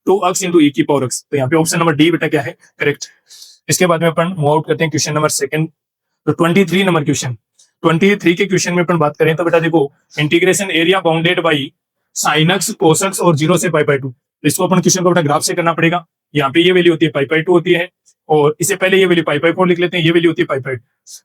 2x इंटू e की पावर x। तो यहाँ पे ऑप्शन नंबर डी बेटा क्या है करेक्ट। इसके बाद में अपन मूव आउट करते हैं क्वेश्चन नंबर सेकंड, तो 23 नंबर क्वेश्चन। 23 के क्वेश्चन में अपन बात करें तो बेटा देखो integration area bounded by sin x cos x और 0 से π/2। तो इसको अपन क्वेश्चन को बेटा ग्राफ से करना पड़ेगा। यहाँ पे ये वैल्यू होती है π/2 होती है, और इससे पहले ये वैल्यू π/4 लिख लेते हैं, ये वैल्यू होती है π/2।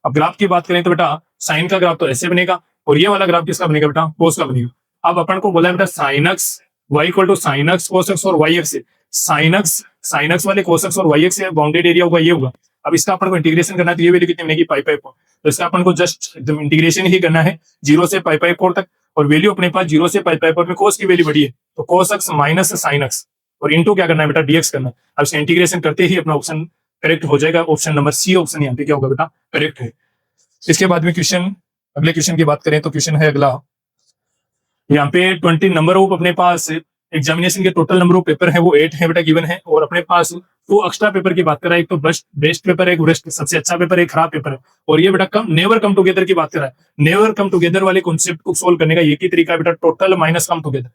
अब ग्राफ की बात करें तो बेटा साइन का ग्राफ तो ऐसे बनेगा, और ये वाला ग्राफ किसका बनेगा बेटा cos का बनेगा। अब अपन को बोला है बेटा sin x y equal to sin x cos x और y x से sin x वाले cos x और y x से बाउंडेड एरिया होगा ये होगा। अब इसका अपन को इंटीग्रेशन करना है तो ये वैल्यू कितनी बनेगी π/4। तो इसका अपन को जस्ट एकदम इंटीग्रेशन ही करना है 0 से π/4 तक, और वैल्यू अपने पास 0 से π/4 में cos की वैल्यू बढ़ी है तो cos x minus sin x, और इनटू क्या करना है बेटा dx करना है। अब इसका इंटीग्रेशन करते ही अपना ऑप्शन करेक्ट हो जाएगा, ऑप्शन नंबर सी ऑप्शन यहाँ पे क्या होगा बेटा करेक्ट है। इसके बाद में क्वेश्चन अगले क्वेश्चन की बात करें तो क्वेश्चन है अगला, यहाँ पे 20 नंबर ऑफ अपने पास एग्जामिनेशन के टोटल नंबर ऑफ पेपर है वो 8 है बेटा गिवन है, और अपने पास 2 एक्स्ट्रा पेपर की बात कर रहा है, एक तो बेस्ट पेपर है, एक सबसे अच्छा पेपर है, खराब पेपर है, और ये बेटा नेवर कम टुगेदर की बात कर रहा है। नेवर कम टुगेदर वाले कॉन्सेप्ट को सोल्व करने का एक ही तरीका है बेटा total minus come together,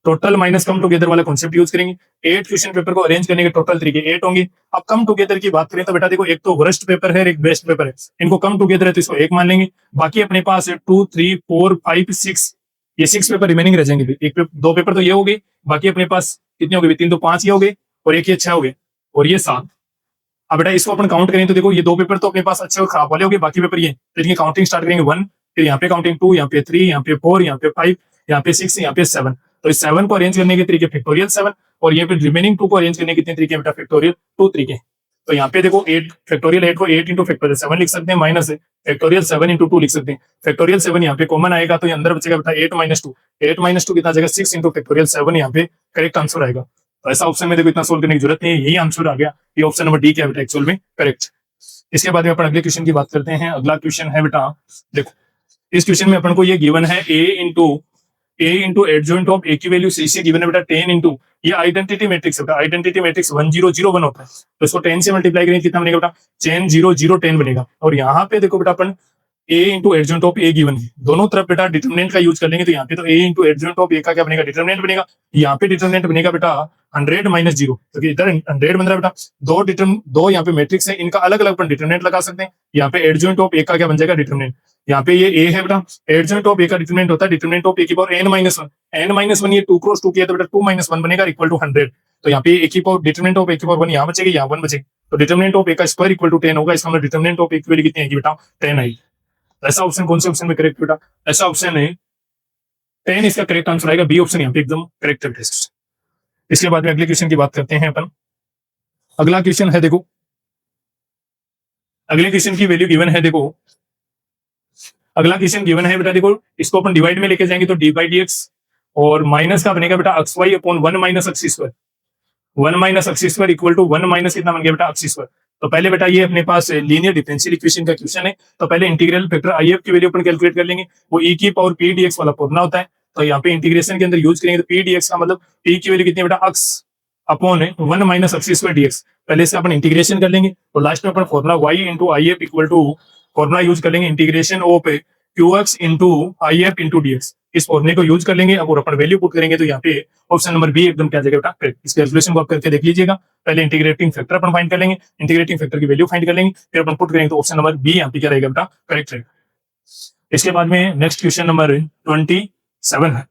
total minus come together वाला कॉन्सेप्ट यूज करेंगे। 8 क्वेश्चन पेपर को अरेंज करने के टोटल तरीके 8 होंगे। अब कम टुगेदर की बात करें तो बेटा देखो एक तो वर्स्ट पेपर है, एक बेस्ट पेपर है, इनको कम टुगेदर है तो इसको 1 मान लेंगे, बाकी अपने पास 2 3 4 5 6 ये 6 पेपर रिमेनिंग रह जाएंगे। एक दो पेपर तो ये हो गए, बाकी अपने पास कितने हो गए 3 तो 5 ये हो गए, और एक ये 6 हो गए, और ये 7। अब बेटा इसको अपन काउंट करें तो देखो ये 2 पेपर तो अपने पास अच्छे और खराब वाले हो गए, बाकी पेपर ये, तो इनकी काउंटिंग स्टार्ट करेंगे 1, फिर यहाँ पे काउंटिंग 2, यहाँ पे 3, यहाँ पे 4, यहाँ पे 5, यहाँ पे 6, यहाँ पे 7। तो इस 7 को अरेंज करने के तरीके फैक्टोरियल 7, और ये पे रिमेनिंग 2 को अरेंज करने के कितने तरीके बेटा फैक्टोरियल 2 तरीके। तो यहाँ पे देखो 8 फैक्टोरियल 8 को 8 इंटू फैक्टोरियल 7 लिख सकते हैं, माइनस है फैक्टोरियल 7 इंटू 2 लिख सकते हैं। फैक्टोरियल 7 यहाँ पे कॉमन आएगा तो ये अंदर बचेगा बेटा 8 - 2, 8 - 2 कितना आ जाएगा 6 इंटू फैक्टोरियल 7, यहाँ पे करेक्ट आंसर आएगा। तो ऐसा ऑप्शन में देखो इतना सोल्व करने की जरूरत नहीं है, यही आंसर आ गया, ये ऑप्शन नंबर डी क्या बेटा एक्चुअल में करेक्ट। इसके बाद में अपन अगले क्वेश्चन की बात करते हैं। अगला क्वेश्चन है बेटा देखो इस क्वेश्चन में अपन को ये गिवन है a into adjoint of a की वैल्यू c से गिवन है बेटा 10 इंटू ये आइडेंटिटी मैट्रिक्स है बेटा, आइडेंटिटी मैट्रिक्स 1 0 0 1 होता है, तो इसको 10 से मल्टीप्लाई करेंगे कितना बनेगा बेटा 10 0 0 10 बनेगा। और यहाँ पे देखो बेटा अपन a into adjoint of a given है, दोनों तरफ बेटा डिटरमिनेंट का यूज कर लेंगे, तो यहाँ पे तो a into adjoint of a का क्या बनेगा डिटरमिनेंट बनेगा, यहाँ पे डिटरमिनेंट बनेगा बेटा 100 - 0, तो इधर 100 बन रहा है बेटा, दो यहाँ पे मैट्रिक्स है, इनका अलग अलग अपन डिटरमिनेंट लगा सकते हैं। यहाँ पे एडजॉइंट ऑफ a का क्या बन जाएगा डिटरमिनेंट, यहाँ पे ये a है बेटा, एडजॉइंट ऑफ a का डिटरमिनेंट होता है डिटरमिनेंट ऑफ a की पावर n - 1 ये 2 क्रॉस 2 किया तो बेटा 2 - 1 बनेगा इक्वल टू 100। तो यहाँ पे a की पावर डिटरमिनेंट ऑफ a की पावर 1 यहाँ बचेगी, यहाँ 1 बचेगी, तो डिटरमिनेंट ऑफ a का स्क्वायर इक्वल टू 10 होगा, इसका मतलब डिटरमिनेंट ऑफ a की वैल्यू कितनी आएगी बेटा 10 आएगी। ऐसा ऑप्शन कौन से ऑप्शन में करेक्ट बेटा? ऐसा ऑप्शन है 10, इसका करेक्ट आंसर आएगा बी ऑप्शन, यहाँ पे एकदम करेक्ट है टेस्ट। इसके बाद में अगले क्वेश्चन की बात करते हैं अपन। अगला क्वेश्चन है देखो, अगले क्वेश्चन की वैल्यू गिवन है देखो, अगला क्वेश्चन गिवन है बेटा देखो, इसको अपन डिवाइड में लेके जाएंगे तो डी बाई डी एक्स और माइनस का बनेगा बेटा X Y upon 1 minus X square, 1 minus X square equal to 1 minus कितना बन गया बेटा एक्स स्क्वायर। तो पहले बेटा ये अपने पास लीनियर डिफरेंशियल इक्वेशन का क्वेश्चन है, तो पहले इंटीग्रल फैक्टर आई एफ की वैल्यू अपन कैलकुलेट कर लेंगे, वो ई की पावर पी डी एक्स वाला फॉर्मूला होता है। तो यहाँ पे इंटीग्रेशन के अंदर यूज करेंगे तो पी डी एक्स का मतलब पी की वैल्यू कितनी है बेटा X upon 1 minus X square D X. पहले से अपन इंटीग्रेशन कर लेंगे और लास्ट में अपन formula Y into I F equal to formula use कर लेंगे integration of Q X into I F into D X. इस फॉर्मूले को यूज कर लेंगे। अब अपन वैल्यू पुट करेंगे तो यहाँ पे ऑप्शन नंबर बी एकदम क्या जाएगा बेटा करेक्ट। इस कैलकुलेशन को आप करके देख लीजिएगा। पहले इंटीग्रेटिंग फैक्टर अपन फाइंड कर लेंगे, इंटीग्रेटिंग फैक्टर की वैल्यू फाइंड कर लेंगे, फिर अपन पुट करेंगे तो ऑप्शन नंबर बी यहाँ पे क्या रहेगा बेटा करेक्ट रहेगा। इसके बाद में नेक्स्ट क्वेश्चन नंबर 27 है।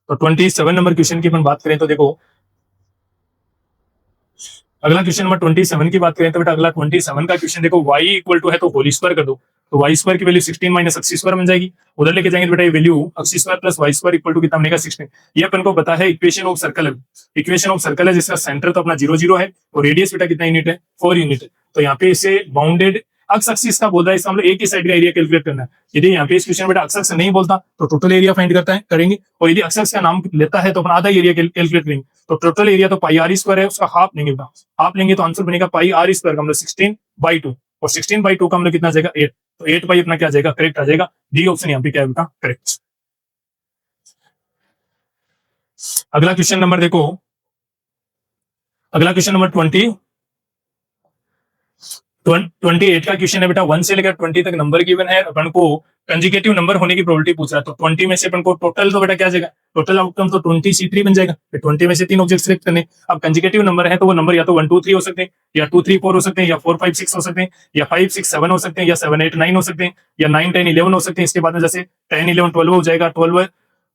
तो 27 नंबर क्वेश्चन की अपन बात करें तो देखो, अगला क्वेश्चन नंबर 27 की बात करें तो बेटा अगला 27 का क्वेश्चन देखो, y इक्वल टू है तो होल स्क्वायर कर दो, तो y स्क्वायर की वैल्यू 16 माइनस एक्स स्क्वायर बन जाएगी। उधर लेके जाएंगे तो बेटा ये value X square plus y square equal to कितना बनेगा 16। ये अपन को पता है इक्वेशन ऑफ सर्कल है, इक्वेशन ऑफ सर्कल है जिसका सेंटर तो अपना 0 0 है और रेडियस बेटा कितना यूनिट है 4 यूनिट है। तो यहाँ पे इसे बाउंडेड अक्स एक्सिस का बोल रहा है, इसका मतलब एक ही साइड का एरिया कैलकुलेट करना है। यदि यहाँ पे इस क्वेश्चन बेटा अक्स एक्सिस नहीं बोलता तो टोटल एरिया फाइंड करता है करेंगे, और यदि अक्स एक्सिस का नाम लेता है तो अपन आधा एरिया कैलकुलेट करेंगे। तो टोटल एरिया तो पाई आर स्क्वायर है, उसका हाफ लेंगे बेटा, हाफ लेंगे तो आंसर बनेगा पाई आर स्क्वायर का मतलब 16/2 और 16/2 का मतलब कितना जाएगा 8। तो 8 पाई अपना क्या जाएगा करेक्ट आ जाएगा, डी ऑप्शन यहाँ पे क्या है बेटा करेक्ट। अगला क्वेश्चन नंबर देखो, अगला क्वेश्चन नंबर 28 का क्वेश्चन है बेटा, 1 से लेकर 20 तक नंबर गिवन है, अपन को कंजुगेटिव नंबर होने की प्रोबेबिलिटी पूछ रहा है। तो 20 में से अपन को टोटल तो बेटा क्या जाएगा, टोटल आउटकम तो 20C3 बन जाएगा। फिर 20 में से 3 ऑब्जेक्ट सिलेक्ट करने। अब कंजुगेटिव नंबर है तो वो नंबर या तो 1 2 3 हो सकते हैं, या 2 3 4 हो सकते हैं, या 4 5 6 हो सकते हैं, या 5 6 7 हो सकते हैं, या 7 8 9 हो सकते हैं, या 9 10 11 हो सकते हैं। इसके बाद में जैसे 10 11 12 हो जाएगा, 12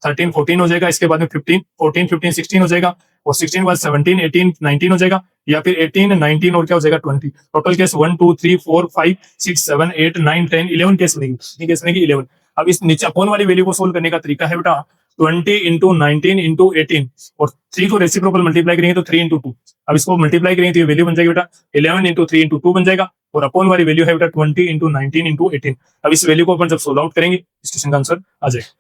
13 14 हो जाएगा, इसके बाद में 15 14 15 16 हो जाएगा, और 16 बाद 17 18 19 हो जाएगा, या फिर 18 19 और क्या हो जाएगा 20। टोटल केस 1 2 3 4 5 6 7 8 9 10 11 केस बनेगी, केस बनेगी 11। अब इस नीचे अपोन वाली वैल्यू को सोल्व करने का तरीका है बेटा 20 इंटू 19 इंटू 18 और 3 को रेसिप्रोकल मल्टीप्लाई करेंगे तो 3 इंटू 2। अब इसको मल्टीप्लाई करेंगे तो ये वैल्यू बन जाएगी बेटा 11 इंटू 3 इंटू 2 बन जाएगा, और अपोन वाली वैल्यू है बेटा 20 इंटू 19 इंटू 18। अब इस वैल्यू को अपन जब सोल्व आउट करेंगे इस क्वेश्चन का आंसर आ जाएगा।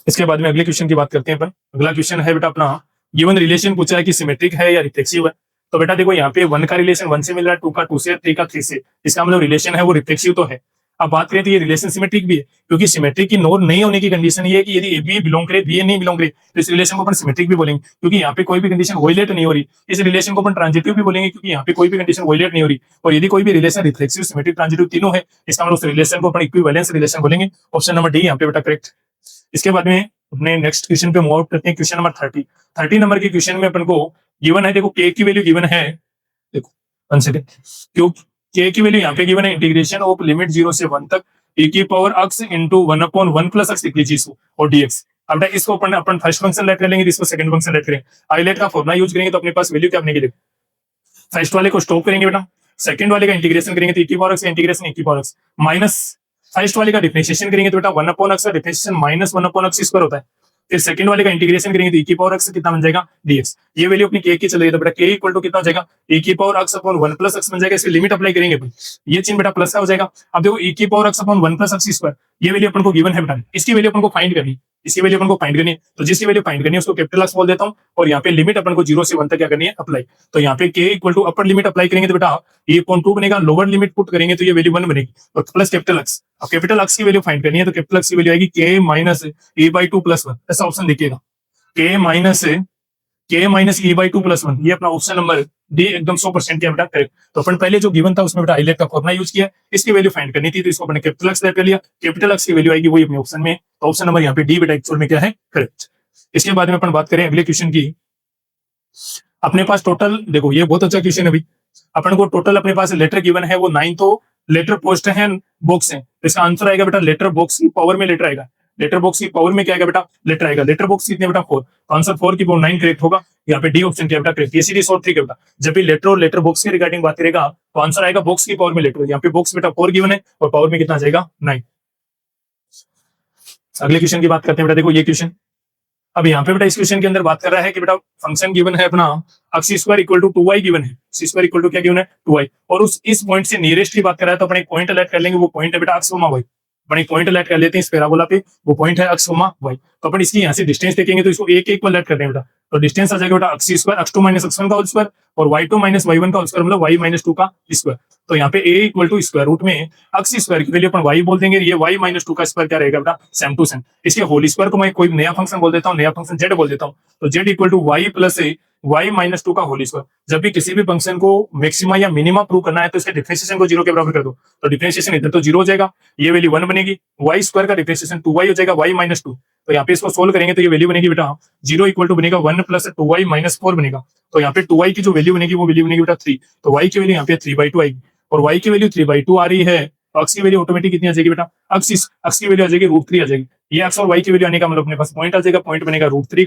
इसके बाद में अगले क्वेश्चन की बात करते हैं अपन। अगला क्वेश्चन है बेटा अपना, गिवन रिलेशन पूछा है कि सिमेट्रिक है या रिफ्लेक्सिव है। तो बेटा देखो यहाँ पे 1 का रिलेशन 1 से मिल रहा है, 2 का 2 से, 3 का 3 से, इसका मतलब रिलेशन है वो रिफ्लेक्सिव तो है। अब बात करें तो ये रिलेशन सिमेट्रिक भी है, क्योंकि सिमेट्रिक की नोट नहीं होने की कंडीशन ये है कि यदि ए बी बिलोंग करे बी ए नहीं बिलोंग करे तो इस रिलेशन को अपन सिमेट्रिक भी बोलेंगे, क्योंकि यहाँ पे कोई भी कंडीशन वायलेट नहीं हो रही। इस रिलेशन को अपन ट्रांजिटिव भी बोलेंगे, क्योंकि यहाँ पे कोई भी कंडीशन वायलेट नहीं हो रही। और यदि कोई भी रिलेशन रिफ्लेक्सिव सिमेट्रिक ट्रांजिटिव तीनों है, इसका मतलब उस रिलेशन को अपन इक्विवेलेंस रिलेशन बोलेंगे। ऑप्शन नंबर डी यहाँ पे बेटा करेक्ट। इसके बाद में अपने नेक्स्ट क्वेश्चन पे मूव आउट करते हैं। क्वेश्चन नंबर 30 नंबर के क्वेश्चन में अपन को गिवन है, देखो के की वैल्यू गिवन है, देखो 1 सेकंड, क्यों के की वैल्यू यहाँ पे गिवन है इंटीग्रेशन ऑफ लिमिट 0 से 1 तक e की power x into 1/1 plus x लिख लीजिए इसको और dx। अब इसको अपन फर्स्ट फंक्शन लेट कर लेंगे, इसको सेकंड फंक्शन लेट करेंगे। आईलेट का फॉर्मूला यूज करेंगे तो अपने पास वैल्यू क्या बनेगी, देखो फर्स्ट वाले को स्टॉप करेंगे बेटा, सेकंड वाले का इंटीग्रेशन करेंगे तो e की पावर x का इंटीग्रेशन e की पावर x माइनस फर्स्ट वाले का डिफरेंशिएशन करेंगे तो बेटा 1/x का डिफरेंशिएशन माइनस 1/x स्क्वायर होता है। फिर सेकंड वाले का इंटीग्रेशन करेंगे तो e की पावर x कितना बन जाएगा dx। ये वैल्यू अपनी k की चल रही है तो बेटा k इक्वल टू कितना हो जाएगा e की power x upon 1 plus x बन जाएगा। इसकी लिमिट अप्लाई करेंगे अपन, ये चिन्ह बेटा प्लस का हो जाएगा। अब देखो e की power x upon 1 plus x square, ये वैल्यू अपन को गिवन है बेटा, इसकी वैल्यू अपन को फाइंड करनी, इसकी वैल्यू अपन को फाइंड करनी है। तो जिसकी वैल्यू फाइंड करनी है उसको कैपिटल x बोल देता हूं, और यहाँ पे लिमिट अपन को 0 से 1 तक क्या करनी है अप्लाई। तो यहाँ पे k equal to upper limit apply करेंगे तो बेटा e अपॉन 2 बनेगा, लोअर लिमिट पुट करेंगे तो ये वैल्यू 1 बनेगी, और प्लस कैपिटल x। अब कैपिटल x की वैल्यू फाइंड करनी है तो कैपिटल x की वैल्यू आएगी k माइनस e/2 प्लस 1, ऐसा ऑप्शन देखिएगा k माइनस e/2 प्लस 1, ये अपना ऑप्शन नंबर डी एकदम 100% क्या बेटा करेक्ट। तो अपन पहले जो गिवन था उसमें बेटा आईलेट का फॉर्मूला यूज किया, इसकी वैल्यू फाइंड करनी थी तो इसको अपने कैपिटल x लेट कर लिया, कैपिटल x की वैल्यू आएगी वही अपने ऑप्शन में। तो ऑप्शन नंबर यहाँ पे डी बेटा एक्चुअल में क्या है करेक्ट। इसके बाद में अपन बात करें अगले क्वेश्चन की। अपने पास टोटल देखो ये बहुत अच्छा क्वेश्चन है भाई, अपन को टोटल अपने पास लेटर गिवन है वो 9 तो लेटर पोस्ट है बॉक्स है, इसका आंसर आएगा बेटा लेटर बॉक्स की पावर में लेटर आएगा लेटर बॉक्स की पावर में क्या आएगा बेटा, लेटर आएगा। लेटर बॉक्स कितने बेटा 4, तो आंसर 4 की पावर 9 करेक्ट होगा। यहाँ पे डी ऑप्शन क्या बेटा करेक्ट। ये सीरीज और 3 बेटा, जब भी लेटर और लेटर बॉक्स के रिगार्डिंग बात करेगा तो आंसर आएगा बॉक्स की पावर में लेटर। यहाँ पे बॉक्स बेटा 4 गिवन है और पावर में कितना जाएगा 9। अगले क्वेश्चन की बात करते हैं बेटा, देखो ये क्वेश्चन। अब यहाँ पे बेटा इस क्वेश्चन के अंदर बात कर रहा है कि बेटा फंक्शन गिवन है अपना X square equal to 2y given है, एक्स स्क्वायर इक्वल टू क्या गिवन है 2y, और उस इस पॉइंट से नियरेस्ट की बात कर रहा है तो अपने एक पॉइंट अलर्ट कर लेंगे, वो पॉइंट है बेटा एक्स y। अपन एक पॉइंट अलर्ट कर लेते हैं इस पैराबोला पे, वो पॉइंट है एक्स y। तो अपन इसकी यहाँ से डिस्टेंस देखेंगे तो इसको एक एक को अलर्ट कर दें बेटा, तो डिस्टेंस आ जाएगा बेटा x square x2 minus x1 का होल स्क्वायर और y2 माइनस y1 का होल स्क्वायर मतलब y माइनस 2 का स्क्वायर। तो यहाँ पे a equal to square root में एक्स स्क्वायर की वैल्यू अपन y बोल देंगे, ये y माइनस 2 का स्क्वायर क्या रहेगा बेटा सेम टू सेम। इसके होल स्क्वायर को मैं कोई नया फंक्शन बोल देता हूँ, नया फंक्शन z बोल देता हूँ, तो z equal to y plus y minus 2 का होल स्क्वायर। जब भी किसी भी फंक्शन को मैक्सिमा या मिनिमा प्रूव करना है तो इसके डिफरेंशिएशन को 0 के बराबर कर दो, तो डिफरेंशिएशन इधर तो 0 हो जाएगा, ये वैल्यू 1 बनेगी, y स्क्वायर का डिफरेंशिएशन 2y हो जाएगा y माइनस 2। तो यहाँ पे इसको सोल्व करेंगे तो ये वैल्यू बनेगी बेटा 0 इक्वल टू बनेगा 1 प्लस 2y माइनस 4 बनेगा। तो यहाँ पे 2y की जो वैल्यू बनेगी वो वैल्यू बनेगी बेटा 3, तो y की वैल्यू यहाँ पे 3/2 आएगी और y की वैल्यू 3/2 आ रही है, तो x की वैल्यू ऑटोमेटिक कितनी आ जाएगी बेटा, x की वैल्यू आ जाएगी √3 आ जाएगी। ये x और y की वैल्यू आने का मतलब अपने पास पॉइंट आ जाएगा, पॉइंट बनेगा √3,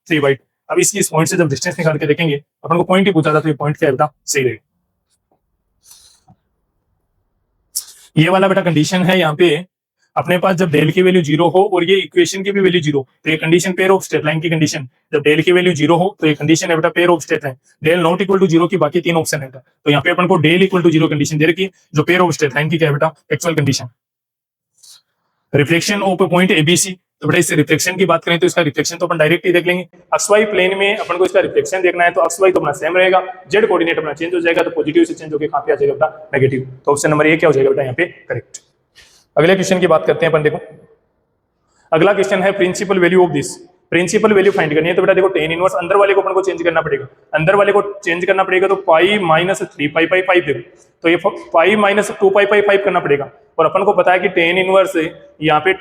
3/2। अब इसकी इस पॉइंट से जब डिस्टेंस निकाल के देखेंगे अपन को पॉइंट ही पूछा था, तो ये पॉइंट क्या है बेटा सही रहेगा। ये वाला बेटा कंडीशन है, यहाँ पे अपने पास जब डेल की वैल्यू 0 हो और ये इक्वेशन की भी वैल्यू 0, तो ये condition pair of straight line की कंडीशन, जब डेल की वैल्यू 0 हो तो ये कंडीशन है बेटा pair of straight line, del not equal to 0 की बाकी 3 ऑप्शन है बेटा। तो यहाँ पे अपन को डेल इक्वल टू 0 कंडीशन दे रखी है, जो पेयर ऑफ स्ट्रेट लाइन की क्या है बेटा actual condition. Reflection of point ABC, तो बेटा इस रिफ्लेक्शन की बात करें तो इसका रिफ्लेक्शन तो अपन डायरेक्ट ही देख लेंगे। XY प्लेन में अपन को इसका रिफ्लेक्शन देखना है तो XY तो अपना सेम रहेगा, Z कोऑर्डिनेट अपना चेंज हो जाएगा, तो पॉजिटिव से चेंज होकर कहां पे आ जाएगा बेटा नेगेटिव। तो ऑप्शन नंबर ए क्या हो जाएगा बेटा यहाँ पे करेक्ट। अगले क्वेश्चन की बात करते हैं अपन, देखो अगला क्वेश्चन है principal value of this. Principal value find करनी है तो बेटा देखो tan इनवर्स अंदर वाले को अपन को चेंज करना पड़ेगा, अंदर वाले को चेंज करना पड़ेगा तो पाई माइनस 3π/5 देखो, तो ये पाई माइनस 2π/5 करना पड़ेगा, और अपन को पता है कि tan इनवर्स यहाँ पे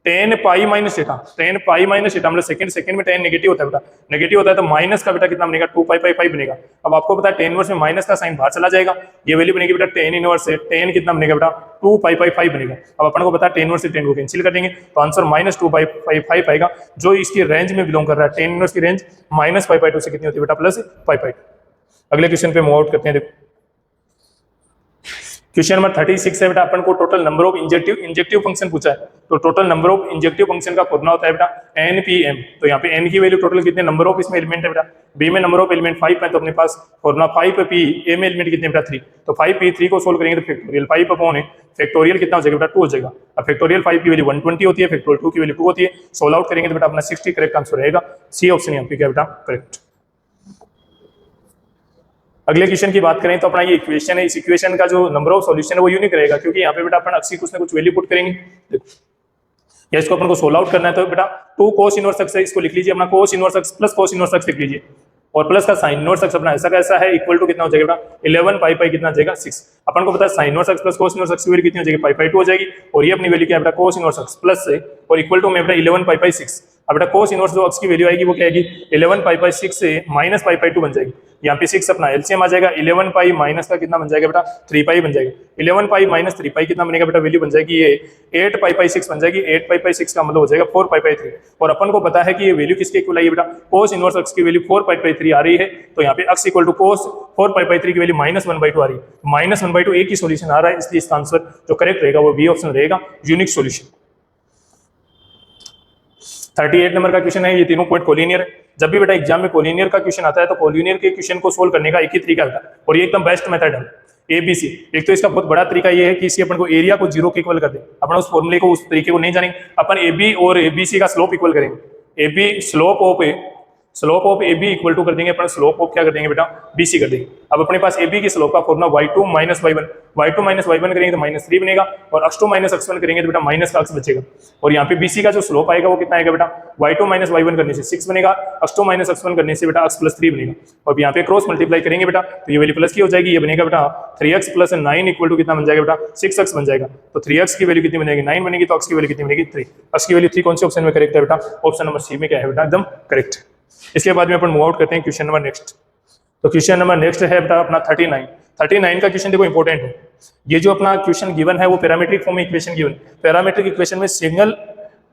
tan pi minus theta, tan pi minus theta मतलब सेकंड में tan नेगेटिव होता है बेटा, नेगेटिव होता है तो माइनस का बेटा कितना बनेगा 2π/5 बनेगा। अब आपको पता है tan इनवर्स में माइनस का साइन बाहर चला जाएगा, ये वैल्यू बनेगी बेटा tan इनवर्स से tan कितना बनेगा बेटा 2π/5 बनेगा। अब अपन को पता है tan इनवर्स से tan को कैंसिल कर देंगे तो आंसर माइनस 2π/5 आएगा, जो इसकी रेंज में बिलोंग कर रहा है। tan इनवर्स की रेंज माइनस π/2 से कितनी होती है बेटा प्लस π/2। अगले क्वेश्चन पे मूव आउट करते हैं, देखो क्वेश्चन नंबर 36 है बेटा, अपन को total number of injective function पूछा है, तो total number of injective function का फॉर्मूला होता है बेटा NPM। तो यहाँ पे n की वैल्यू टोटल कितने नंबर ऑफ इसमें एलिमेंट है बेटा, b में नंबर ऑफ एलिमेंट 5 है, तो अपने पास फॉर्मूला 5p, a में एलिमेंट कितने बेटा 3, तो 5p 3 को सोल्व करेंगे तो फैक्टोरियल 5 अपॉन है, फैक्टोरियल कितना हो जाएगा बेटा 2 हो जाएगा। अब फैक्टोरियल 5 की वैल्यू 120 होती है, फैक्टोरियल 2 की वैल्यू 2 होती है, सोल्व आउट करेंगे तो बेटा अपना 60 करेक्ट आंसर रहेगा, सी ऑप्शन यहाँ पे क्या बेटा करेक्ट। अगले क्वेश्चन की बात करें तो अपना ये इक्वेशन है, इस इक्वेशन का जो नंबर ऑफ सॉल्यूशन है वो यूनिक रहेगा, क्योंकि यहाँ पे बेटा अपन अक्सी कुछ ना कुछ वैल्यू पुट करेंगे। देखो या इसको अपन को सोल्व आउट करना है तो बेटा 2 cos इनवर्स x है, इसको लिख लीजिए अपना cos inverse x plus cos inverse x लिख लीजिए, और प्लस का sin इनवर्स x अपना ऐसा कैसा है इक्वल टू कितना हो जाएगा बेटा 11π कितना हो जाएगा 6। अपन को पता है sin inverse x plus cos inverse x की वैल्यू कितनी हो जाएगी π/2 हो जाएगी, और ये अपनी वैल्यू क्या है बेटा cos इनवर्स x प्लस से और इक्वल टू में बेटा 11π/6। अब बेटा cos इनवर्स जो x की वैल्यू आएगी वो क्या आएगी 11π/6 से माइनस π/2 बन जाएगी, यहाँ पे 6 अपना एलसीएम आ जाएगा, 11π माइनस का कितना बन जाएगा बेटा 3π बन जाएगा, 11π माइनस 3π कितना बनेगा बेटा वैल्यू बन जाएगी ये 8π/6 बन जाएगी, 8π/6 का मतलब हो जाएगा 4π/3। और अपन को पता है कि ये वैल्यू किसके इक्वल आई है बेटा cos इनवर्स x की वैल्यू 4π/3 आ रही है, तो यहाँ पे x इक्वल टू cos 4π/3 की वैल्यू -1/2 आ रही है, -1/2 एक ही सॉल्यूशन आ रहा है, इसलिए इसका आंसर जो करेक्ट रहेगा वो बी ऑप्शन रहेगा यूनिक सॉल्यूशन। 38 नंबर का क्वेश्चन है, ये तीनों पॉइंट कोलिनियर है। जब भी बेटा एग्जाम में कोलिनियर का क्वेश्चन आता है तो कोलिनियर के क्वेश्चन को सोल्व करने का एक ही तरीका होता है, और ये एकदम बेस्ट मेथड है ABC। एक तो इसका बहुत बड़ा तरीका ये है कि इसी अपन को एरिया को 0 के इक्वल कर दे, अपन उस फॉर्मूले को उस तरीके को नहीं जानेंगे, अपन AB और ABC का स्लोप इक्वल करेंगे, AB slope of AB equal to कर देंगे अपन स्लोप ऑफ क्या कर देंगे बेटा BC कर देंगे। अब अपने पास AB की स्लोप का फॉर्मूला y2 माइनस y1 करेंगे तो -3 बनेगा, और x2 माइनस x1 करेंगे तो बेटा माइनस का x बचेगा, और यहाँ पे BC का जो स्लोप आएगा वो कितना आएगा बेटा y2 माइनस y1 करने से 6 बनेगा, x2 माइनस x1 करने से बेटा x प्लस 3 बनेगा, और यहाँ पे क्रॉस मल्टीप्लाई करेंगे बेटा तो ये वैल्यू प्लस की हो जाएगी, ये बनेगा बेटा 3x प्लस 9 इक्वल टू कितना बन जाएगा बेटा 6x बन जाएगा, तो 3x की वैल्यू कितनी बनेगी 9 बनेगी, तो x की वैल्यू कितनी बनेगी 3। x की वैल्यू 3 कौन से ऑप्शन में करेक्ट है बेटा ऑप्शन नंबर सी में क्या है बेटा एकदम करेक्ट। इसके बाद में अपन मूव आउट करते हैं क्वेश्चन नंबर नेक्स्ट। तो क्वेश्चन नंबर नेक्स्ट है बेटा अपना 39 का क्वेश्चन देखो इंपॉर्टेंट है। ये जो अपना क्वेश्चन गिवन है वो पैरामीट्रिक फॉर्म में इक्वेशन गिवन, पैरामीट्रिक इक्वेशन में सिंगल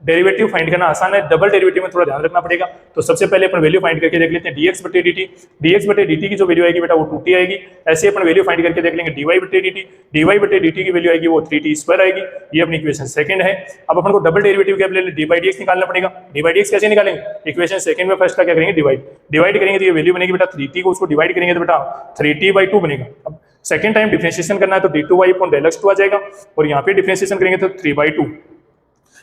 डेरिवेटिव फाइंड करना आसान है, डबल डेरिवेटिव में थोड़ा ध्यान रखना पड़ेगा। तो सबसे पहले अपन वैल्यू फाइंड करके देख लेते हैं dx बटे dt। dx बटे dt की जो वैल्यू आएगी बेटा वो 2t आएगी। ऐसे अपन वैल्यू फाइंड करके देख लेंगे dy बटे dt। dy बटे dt की वैल्यू आएगी वो 3t² आएगी। ये अपनी इक्वेशन सेकंड है। अब अपन को डबल डेरिवेटिव क्या ले d/dx निकालना पड़ेगा। d/dx कैसे निकालेंगे, इक्वेशन सेकंड में फर्स्ट का क्या करेंगे डिवाइड करेंगे, तो ये वैल्यू बनेगी बेटा 3t को उसको डिवाइड करेंगे तो बेटा 3t/2 बनेगा। अब सेकंड टाइम डिफरेंशिएशन करना है तो d2y/x2 आ जाएगा और यहाँ पे डिफरेंशिएशन करेंगे तो 3/2।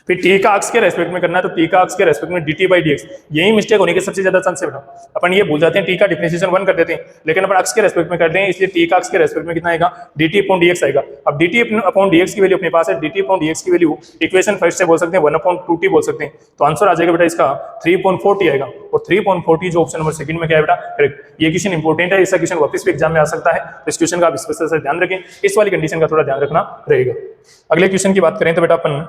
फिर t का अक्ष के रेस्पेक्ट में करना है तो t का अक्ष के रेस्पेक्ट में dt/dx। यही मिस्टेक होने के सबसे ज्यादा चांस है बेटा। अपन ये भूल जाते हैं t का डिफरेंशिएशन 1 कर देते हैं, लेकिन अपन अक्ष के रेस्पेक्ट में करते हैं, इसलिए t का अक्ष के रेस्पेक्ट में कितना आएगा dt/dx आएगा। अब dt/dx की वैल्यू अपने पास है, dt/dx की वैल्यू इक्वेशन फर्स्ट से बोल सकते हैं 1/2t बोल सकते हैं, तो आंसर आ जाएगा बेटा इसका 3.4t आएगा। और 3.4t जो ऑप्शन नंबर सेकंड में क्या है बेटा करेक्ट। ये क्वेश्चन इंपॉर्टेंट है, ऐसा क्वेश्चन वापस भी एग्जाम में आ सकता है, तो इस क्वेश्चन का आप स्पेशल से ध्यान रखें, इस वाली कंडीशन का थोड़ा ध्यान रखना रहेगा। अगले क्वेश्चन की बात करें तो बेटा अपन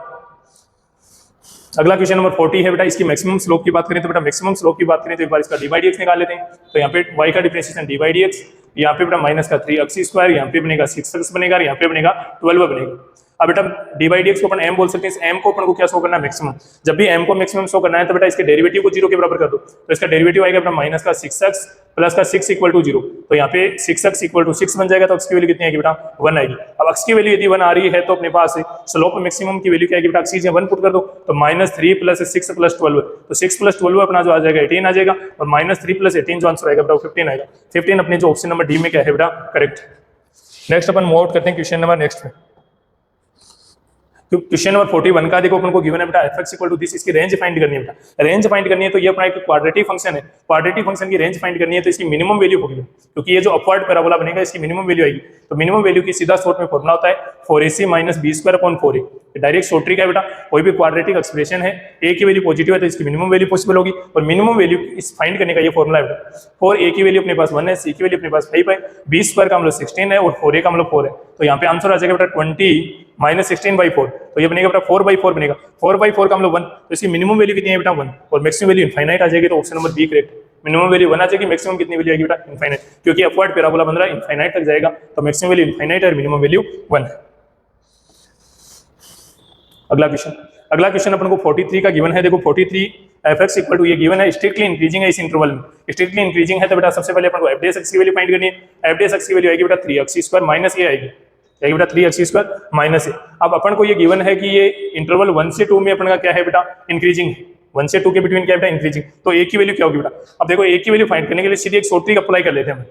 अगला क्वेश्चन नंबर 40 है बेटा। इसकी मैक्सिमम स्लोप की बात करें तो बेटा मैक्सिमम स्लोप की बात करें तो एक बार इसका d/dx निकाल लेते हैं। तो यहाँ पे y का डिफरेंशिएशन d/dx, यहाँ पे बेटा माइनस का 3x², यहाँ पे बनेगा 6x बनेगा, यहाँ पे बनेगा 12 बनेगा। अब बेटा d/dx को अपन m बोल सकते हैं, इस m को अपन को क्या शो करना है मैक्सिमम। जब भी m को मैक्सिमम शो करना है तो बेटा इसके डेरिवेटिव को 0 के बराबर कर दो, तो इसका डेरिवेटिव आएगा बेटा माइनस का 6x प्लस का 6 = 0। तो यहाँ पे 6x = 6 बन जाएगा, तो x की वैल्यू कितनी आएगी बेटा 1 आएगी। अब x की वैल्यू यदि 1 आ रही है तो अपने पास स्लोप मैक्सिमम की वैल्यू क्या आएगी बेटा, x की 1 पुट कर दो तो -3 + 6 + 12, तो 6 + 12 अपना जो आ जाएगा 18 आ जाएगा, और -3 + 18 जो आंसर आएगा बेटा 15 आएगा। 15 अपने जो ऑप्शन नंबर डी में क्या है बेटा करेक्ट। नेक्स्ट अपन मूव आउट करते हैं क्वेश्चन नंबर नेक्स्ट में। तो क्वेश्चन नंबर 41 का देखो अपन को गिवन है बेटा f(x = दिस), इसकी रेंज फाइंड करनी है बेटा। रेंज फाइंड करनी है तो ये अपना एक क्वाड्रेटिक फंक्शन है, क्वाड्रेटिक फंक्शन की रेंज फाइंड करनी है तो इसकी मिनिमम वैल्यू होगी, क्योंकि ये जो अपवर्ड पैराबोला बनेगा इसकी मिनिमम वैल्यू आएगी। तो मिनिमम वैल्यू की सीधा शॉर्ट में फॉर्मूला होता है 4ac - b²/4a। Direct short trick है बेटा। कोई भी क्वाड्रेटिक एक्सप्रेशन है, a की वैल्यू पॉजिटिव है तो इसकी मिनिमम वैल्यू पॉसिबल होगी, और मिनिमम वैल्यू इस फाइंड करने का ये फॉर्मूला है बेटा। 4a की वैल्यू अपने पास 1 है, c की वैल्यू अपने पास 5 है, b² का मतलब 16 है और 4a का मतलब 4 है, तो यहाँ पे आंसर आ जाएगा बेटा 20 - 16/4। तो ये बनेगा बेटा 4/4 बनेगा, 4/4 का मतलब 1, तो इसकी मिनिमम वैल्यू कितनी है बेटा 1, और मैक्सिमम वैल्यू इनफाइनाइट आ जाएगी, तो option number B correct. Minimum value 1 आ जाएगी, मैक्सिमम कितनी वैल्यू आएगी बेटा इनफाइनाइट, क्योंकि अपवर्ड पैराबोला बन रहा है इनफाइनाइट तक जाएगा, तो मैक्सिमम वैल्यू इनफाइनाइट और मिनिमम वैल्यू 1 है। अगला क्वेश्चन अपन को 43 का गिवन है। देखो 43 f(x = ये गिवन है, स्ट्रिक्टली इंक्रीजिंग है इस इंटरवल में, स्ट्रिक्टली इंक्रीजिंग है तो बेटा सबसे पहले अपन को f(x) की वैल्यू फाइंड करनी है। f(x) की वैल्यू आएगी बेटा 3x² - a आएगी, बेटा 3x² - a। अब अपन को ये गिवन है कि ये इंटरवल 1 से 2 में अपन का क्या है बेटा इंक्रीजिंग, 1 से 2 के बिटवीन क्या है बेटा इंक्रीजिंग, तो a की वैल्यू क्या होगी बेटा। अब देखो a की वैल्यू फाइंड करने के लिए सीधी एक शॉर्ट ट्रिक अप्लाई कर लेते हैं,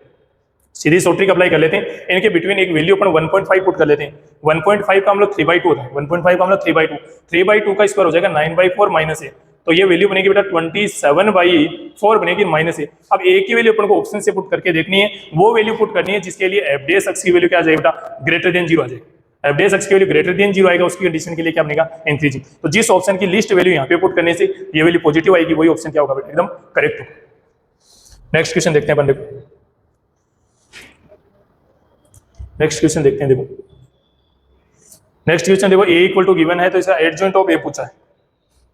सीधी शॉर्ट ट्रिक अप्लाई कर लेते हैं। इनके बिटवीन एक वैल्यू अपन 1.5 पुट कर लेते हैं। 1.5 का हम लोग 3/2 होता है, 1.5 का हम लोग 3/2, 3/2 का स्क्वायर हो जाएगा 9/4 - a, तो ये वैल्यू बनेगी बेटा 27/4 बनेगी -a। अब a की वैल्यू अपन को ऑप्शन से पुट करके देखनी है, वो वैल्यू पुट करनी है जिसके लिए f(x) की वैल्यू क्या आ जाएगी बेटा ग्रेटर देन 0 आ जाएगी। f(x) की वैल्यू ग्रेटर देन 0 आएगा, उसकी कंडीशन के लिए क्या बनेगा इंक्रीजिंग। तो जिस ऑप्शन की लिस्ट वैल्यू यहाँ पे पुट करने से ये वैल्यू पॉजिटिव आएगी, वही ऑप्शन क्या होगा बेटा एकदम करेक्ट होगा। नेक्स्ट क्वेश्चन देखते हैं अपन, देखो नेक्स्ट क्वेश्चन देखते हैं। देखो नेक्स्ट क्वेश्चन देखो a = गिवन है तो इसका एडजॉइंट ऑफ a पूछा है।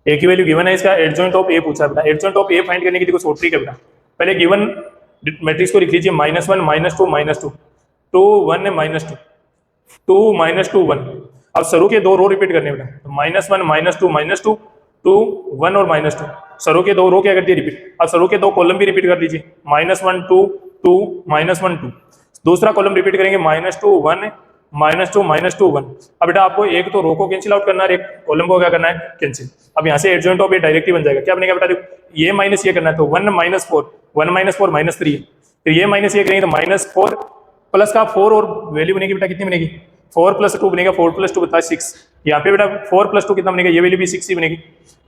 a की वैल्यू गिवन है, इसका एडजॉइंट ऑफ a पूछा है बेटा। एडजॉइंट ऑफ a फाइंड करने की देखो शॉर्ट ट्रिक है बेटा। पहले गिवन मैट्रिक्स को लिख लीजिए -1 -2 -2 2 1 -2 2 -2 1। अब सरू के दो रो रिपीट करने बेटा, तो -1 -2 -2 2 1 और -2, सरू के दो रो क्या कर दिए रिपीट। अब सरू के दो कॉलम भी रिपीट कर लीजिए, -1 2 2 -1 2। दूसरा कॉलम रिपीट करेंगे -2 1 -2 1। अब बेटा आपको एक तो रो को कैंसिल आउट करना है, एक कॉलम को क्या करना है कैंसिल। अब यहाँ से एडजॉइंट ऑफ ए डायरेक्ट ही बन जाएगा, क्या बनेगा बेटा देखो ये माइनस ये करना है तो 1 - 4 1 - 4 -3, फिर ये माइनस ये करेंगे तो -4 प्लस का 4 और वैल्यू बनेगी बेटा कितनी बनेगी 4 + 2 बनेगा, 4 + 2 बता 6। यहाँ पे बेटा 4 + 2 कितना बनेगा, ये वैल्यू भी 6 ही बनेगी।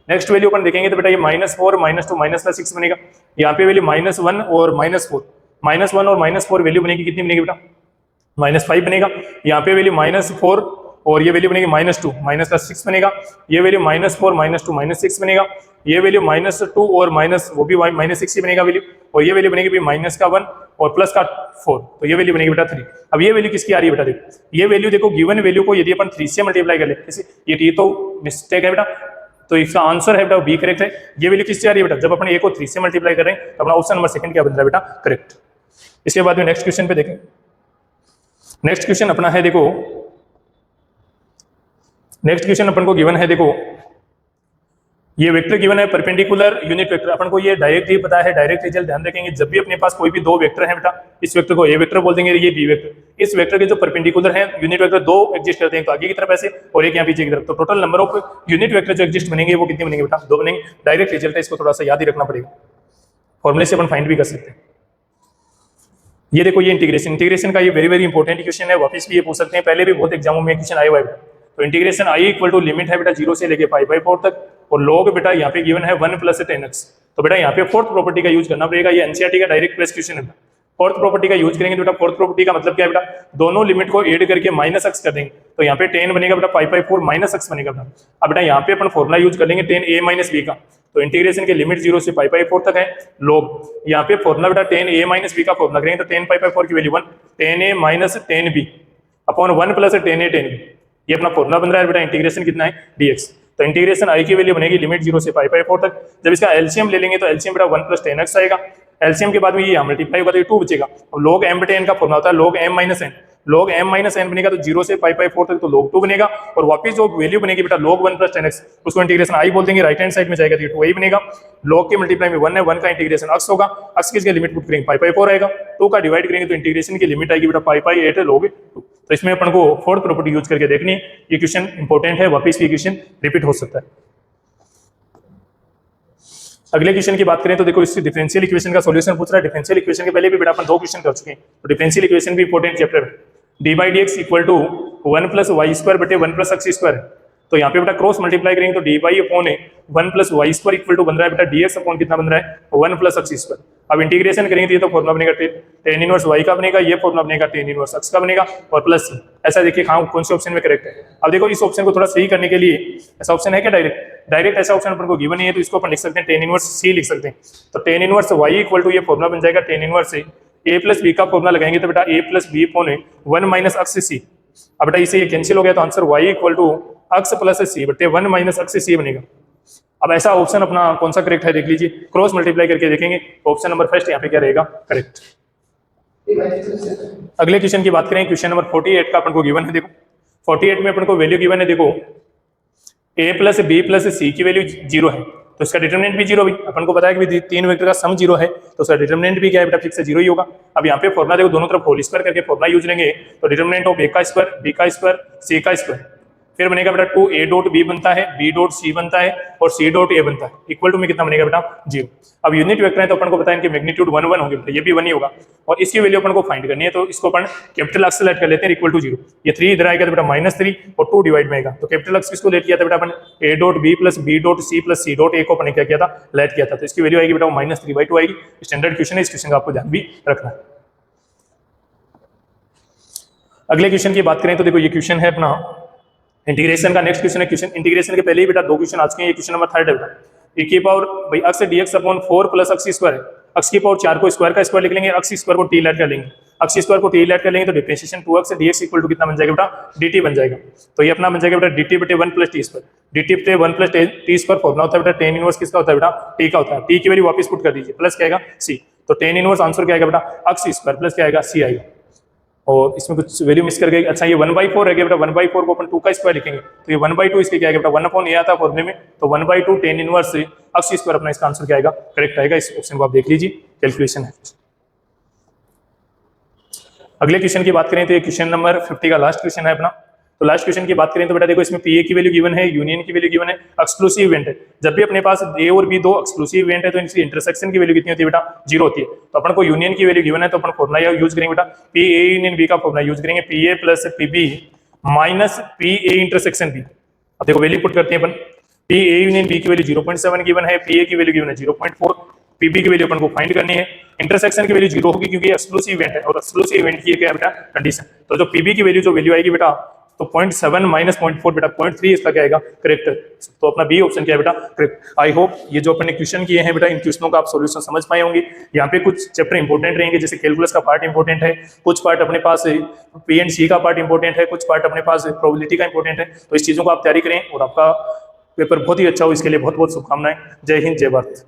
नेक्स्ट वैल्यू अपन देखेंगे तो बेटा ये -4 -2 -6 बनेगा, यहाँ पे वैल्यू -1 और -4 -1 और -4 वैल्यू बनेगी कितनी बनेगी बेटा -5 बनेगा। यहाँ पे वैल्यू -4 और ये वैल्यू बनेगी -2 -6 बनेगा। ये वैल्यू -4 -2 -6 बनेगा। ये वैल्यू -2 और वो भी -6 ही बनेगा वैल्यू, और ये वैल्यू बनेगी -1 और प्लस का 4, तो ये वैल्यू बनेगी बेटा 3। अब ये वैल्यू किसकी आ रही है बेटा देखो, ये वैल्यू देखो गिवन वैल्यू को यदि अपन 3 से मल्टीप्लाई कर ले, ये तो मिस्टेक है बेटा, तो इसका आंसर है बेटा बी करेक्ट है। ये वैल्यू किससे आ रही है बेटा, जब अपन ए को 3 से मल्टीप्लाई कर रहे हैं तो अपना ऑप्शन नंबर सेकंड क्या बन रहा है बेटा करेक्ट। इसके बाद में नेक्स्ट क्वेश्चन पे देखें। नेक्स्ट क्वेश्चन अपना है देखो, नेक्स्ट क्वेश्चन अपन को गिवन है देखो ये वेक्टर गिवन है परपेंडिकुलर यूनिट वेक्टर, अपन को ये डायरेक्ट ही पता है, डायरेक्ट रिजल्ट ध्यान रखेंगे जब भी अपने पास कोई भी दो वेक्टर है बेटा, इस वेक्टर को ए वेक्टर बोल देंगे, ये बी वेक्टर, इस वेक्टर के जो परपेंडिकुलर है यूनिट वेक्टर दो एग्जिस्ट करते हैं, तो आगे की तरफ ऐसे और एक यहाँ पीछे की तरफ, तो total number of unit vector जो एग्जिस्ट बनेंगे वो कितने बनेंगे बेटा, दो बनेंगे। डायरेक्ट रिजल्ट है, इसको थोड़ा सा याद ही रखना पड़ेगा, फॉर्मूले से अपन फाइंड भी कर सकते हैं। ये देखो ये इंटीग्रेशन का ये वेरी वेरी इंपॉर्टेंट क्वेश्चन है, वापस भी ये पूछ सकते हैं, पहले भी बहुत एग्जामों में क्वेश्चन आए हुआ है। तो integration I equal to limit है बेटा 0 से लेके π/4 तक, और log बेटा यहाँ पे गिवन है 1 + 10x, तो बेटा यहाँ पे फोर्थ प्रॉपर्टी का यूज करना पड़ेगा, ये एनसीईआरटी का डायरेक्ट बेस्ट क्वेश्चन है। फोर्थ प्रॉपर्टी का यूज करेंगे तो बेटा फोर्थ प्रॉपर्टी का मतलब क्या है बेटा, दोनों लिमिट को ऐड करके -x कर देंगे, तो यहाँ पे 10 बनेगा बेटा π/4 -x बनेगा बेटा। अब बेटा यहाँ पे अपन फॉर्मुला यूज कर लेंगे 10a - b का, तो इंटीग्रेशन के लिमिट 0 से π/4 तक है, log यहाँ पे फॉर्मुला बेटा 10a - b का फॉर्मुला करेंगे तो 10 π/4 की value 1, 10a - 10b upon 1 + 10a 10b, ये अपना फॉर्मुला बन रहा है बेटा। इंटीग्रेशन कितना है dx, तो इंटीग्रेशन आई की वैल्यू बनेगी लिमिट 0 से π/4 तक। जब इसका एलसीएम ले लेंगे तो एलसीएम बेटा 1 + 10x आएगा, एलसीएम के बाद में ये यहाँ मल्टीप्लाई होगा तो ये 2 बचेगा। अब log m/n का फॉर्मुला होता है log m - n, log m - n बनेगा तो 0 से π/4 तक तो log 2 बनेगा, और वापस जो वैल्यू बनेगी बेटा log 1 + 10x, उसको इंटीग्रेशन आई बोल देंगे, राइट हैंड साइड में जाएगा तो ये 2 वही बनेगा। log के मल्टीप्लाई में 1 है, 1 का इंटीग्रेशन x होगा, x की लिमिट पुट करेंगे π/4 आएगा, 2 का डिवाइड करेंगे तो इंटीग्रेशन की लिमिट आएगी बेटा π/8 log 2। तो इसमें अपन को फोर्थ प्रॉपर्टी यूज करके देखनी है, ये क्वेश्चन इंपॉर्टेंट है, वापस भी क्वेश्चन रिपीट हो सकता है। अगले क्वेश्चन की बात करें तो देखो इससे डिफरेंशियल इक्वेशन का सॉल्यूशन पूछ रहा है। डिफरेंशियल इक्वेशन के पहले भी बेटा अपन 2 क्वेश्चन कर चुके हैं, तो डिफरेंशियल इक्वेशन भी इंपॉर्टेंट चैप्टर है। d/dx = 1 + y² 1 + x², तो यहाँ पे बेटा क्रॉस मल्टीप्लाई करेंगे तो dy/1 + y² इक्वल टू बन रहा है बेटा dx अपॉन कितना बन रहा है 1 + x²। अब इंटीग्रेशन करेंगे तो ये तो फॉर्मुला बनेगा tan इनवर्स y का बनेगा, ये फॉर्मुला बनेगा tan इनवर्स x का बनेगा, और प्लस ऐसा देखिए हाँ कौन से ऑप्शन में करेक्ट है। अब देखो इस ऑप्शन को थोड़ा सही करने के लिए, ऐसा ऑप्शन है क्या डायरेक्ट ऐसा ऑप्शन अपन को गिवन नहीं है, तो इसको अपन लिख सकते हैं tan इनवर्स c लिख सकते हैं। तो tan inverse y equal to ये फॉर्मुला बन जाएगा tan इनवर्स a + b का फॉर्मुला लगाएंगे तो बेटा a + b upon 1 - x c। अब बेटा इसे ये कैंसिल हो गया तो answer y equal to x + c बटे 1 - x c बनेगा। अब ऐसा ऑप्शन अपना कौन सा करेक्ट है देख लीजिए, क्रॉस मल्टीप्लाई करके देखेंगे तो ऑप्शन नंबर फर्स्ट यहाँ पे क्या रहेगा करेक्ट। अगले क्वेश्चन की बात करें, क्वेश्चन नंबर 48 का अपन को गिवन है। देखो 48 में अपन को वैल्यू गिवन है, देखो a + b + c की वैल्यू 0 है, तो इसका डिटरमिनेंट भी 0 भी, अपन को पता है कि 3 वेक्टर का सम 0 है, तो उसका डिटरमिनेंट भी क्या है बेटा फिक्स 0 ही होगा। अब यहाँ पे फॉर्मुला देखो दोनों तरफ होल स्क्वायर करके फॉर्मुला यूज लेंगे, तो डिटरमिनेंट ऑफ a का स्क्वायर b का स्क्वायर c का स्क्वायर, फिर बनेगा बेटा 2a.b बनता है, b.c बनता है और c.a बनता है, इक्वल टू में कितना बनेगा बेटा 0। अब यूनिट वेक्टर है तो अपन को पता है इनके मैग्नीट्यूड 1 1 होंगे, ये भी 1 ही होगा, और इसकी वैल्यू अपन को फाइंड करनी है, तो इसको अपन कैपिटल एक्स से लेट कर लेते हैं इक्वल टू 0। ये 3 इधर आएगा तो बेटा -3 और 2 डिवाइड में आएगा, तो कैपिटल एक्स किसको लेट किया था बेटा अपन a.b + b.c + c.a को अपन क्या किया था लेट किया था, तो इसकी वैल्यू आएगी बेटा -3/2 आएगी। स्टैंडर्ड क्वेश्चन है, इस क्वेश्चन का आपको ध्यान भी रखना है। अगले क्वेश्चन की बात करें तो देखो ये क्वेश्चन है अपना इंटीग्रेशन का, नेक्स्ट क्वेश्चन है क्वेश्चन इंटीग्रेशन के पहले ही बेटा 2 क्वेश्चन आ चुके हैं, ये क्वेश्चन नंबर 3 है बेटा। e की पावर भाई x dx upon 4 + x², x की पावर 4 को स्क्वायर का स्क्वायर लिख लेंगे, x² को t लेट कर लेंगे, x² को t लेट कर लेंगे तो differentiation 2x dx equal to कितना बन जाएगा बेटा dt बन जाएगा, तो ये अपना बन जाएगा बेटा dt बटे 1 + t², dt बटे 1 + t² फॉर्मुला होता है बेटा tan इनवर्स किसका होता है बेटा t का होता है, t की वैल्यू वापस पुट कर दीजिए, प्लस क्या आएगा c, तो tan इनवर्स आंसर क्या आएगा बेटा x² प्लस क्या आएगा c आएगा, और इसमें कुछ वैल्यू मिस कर गई। अच्छा ये 1/4 है बेटा, 1/4 को अपन 2 का स्क्वायर लिखेंगे, तो ये 1/2 इसके क्या आएगा बेटा 1/a आता है फॉर्मूले में, तो 1/2 tan इनवर्स x² अपना इसका आंसर क्या आएगा करेक्ट आएगा। इस ऑप्शन को आप देख लीजिए, कैलकुलेशन है। अगले क्वेश्चन की बात करें तो ये क्वेश्चन नंबर 50 का लास्ट क्वेश्चन है अपना। तो लास्ट क्वेश्चन की बात करें तो बेटा देखो इसमें पीए की वैल्यू गिवन है, यूनियन की वैल्यू गिवन है, एक्सक्लूसिव इवेंट है। जब भी अपने पास ए और बी 2 एक्सक्लूसिव इवेंट है तो इनकी इंटरसेक्शन की वैल्यू कितनी होती है बेटा 0 होती है। तो अपन को यूनियन की वैल्यू गिवन है तो अपन फॉर्मुला यूज करेंगे बेटा पी ए यूनियन बी का फॉर्मुला यूज करेंगे, P A plus P B minus P A intersection B. अब देखो वैल्यू पुट करते हैं अपन, पी ए यूनियन बी की वैल्यू 0.7 गिवन है, पी ए की वैल्यू गिवन है 0.4, पीबी की वैल्यू अपन को फाइंड करनी है, इंटरसेक्शन की वैल्यू 0 होगी क्योंकि एक्सक्लूसिव इवेंट है और एक्सक्लूसिव इवेंट की क्या है बेटा कंडीशन। तो जो पीबी की वैल्यू जो वैल्यू आएगी बेटा तो 0.7 माइनस 0.4 बेटा 0.3 इसका क्या आएगा करेक्ट। तो अपना बी ऑप्शन क्या है बेटा करेक्ट। आई होप ये जो अपन ने क्वेश्चन किए हैं बेटा इन क्वेश्चनों का आप सॉल्यूशन समझ पाए होंगे। यहाँ पे कुछ चैप्टर इंपॉर्टेंट रहेंगे, जैसे कैलकुलस का पार्ट इंपॉर्टेंट है, कुछ पार्ट अपने पास पी एंड सी का पार्ट इंपॉर्टेंट है, कुछ पार्ट अपने पास प्रोबेबिलिटी का इंपॉर्टेंट है। तो इस चीजों को आप तैयारी करें और आपका पेपर बहुत ही अच्छा हो, इसके लिए बहुत बहुत शुभकामनाएं। जय हिंद, जय भारत।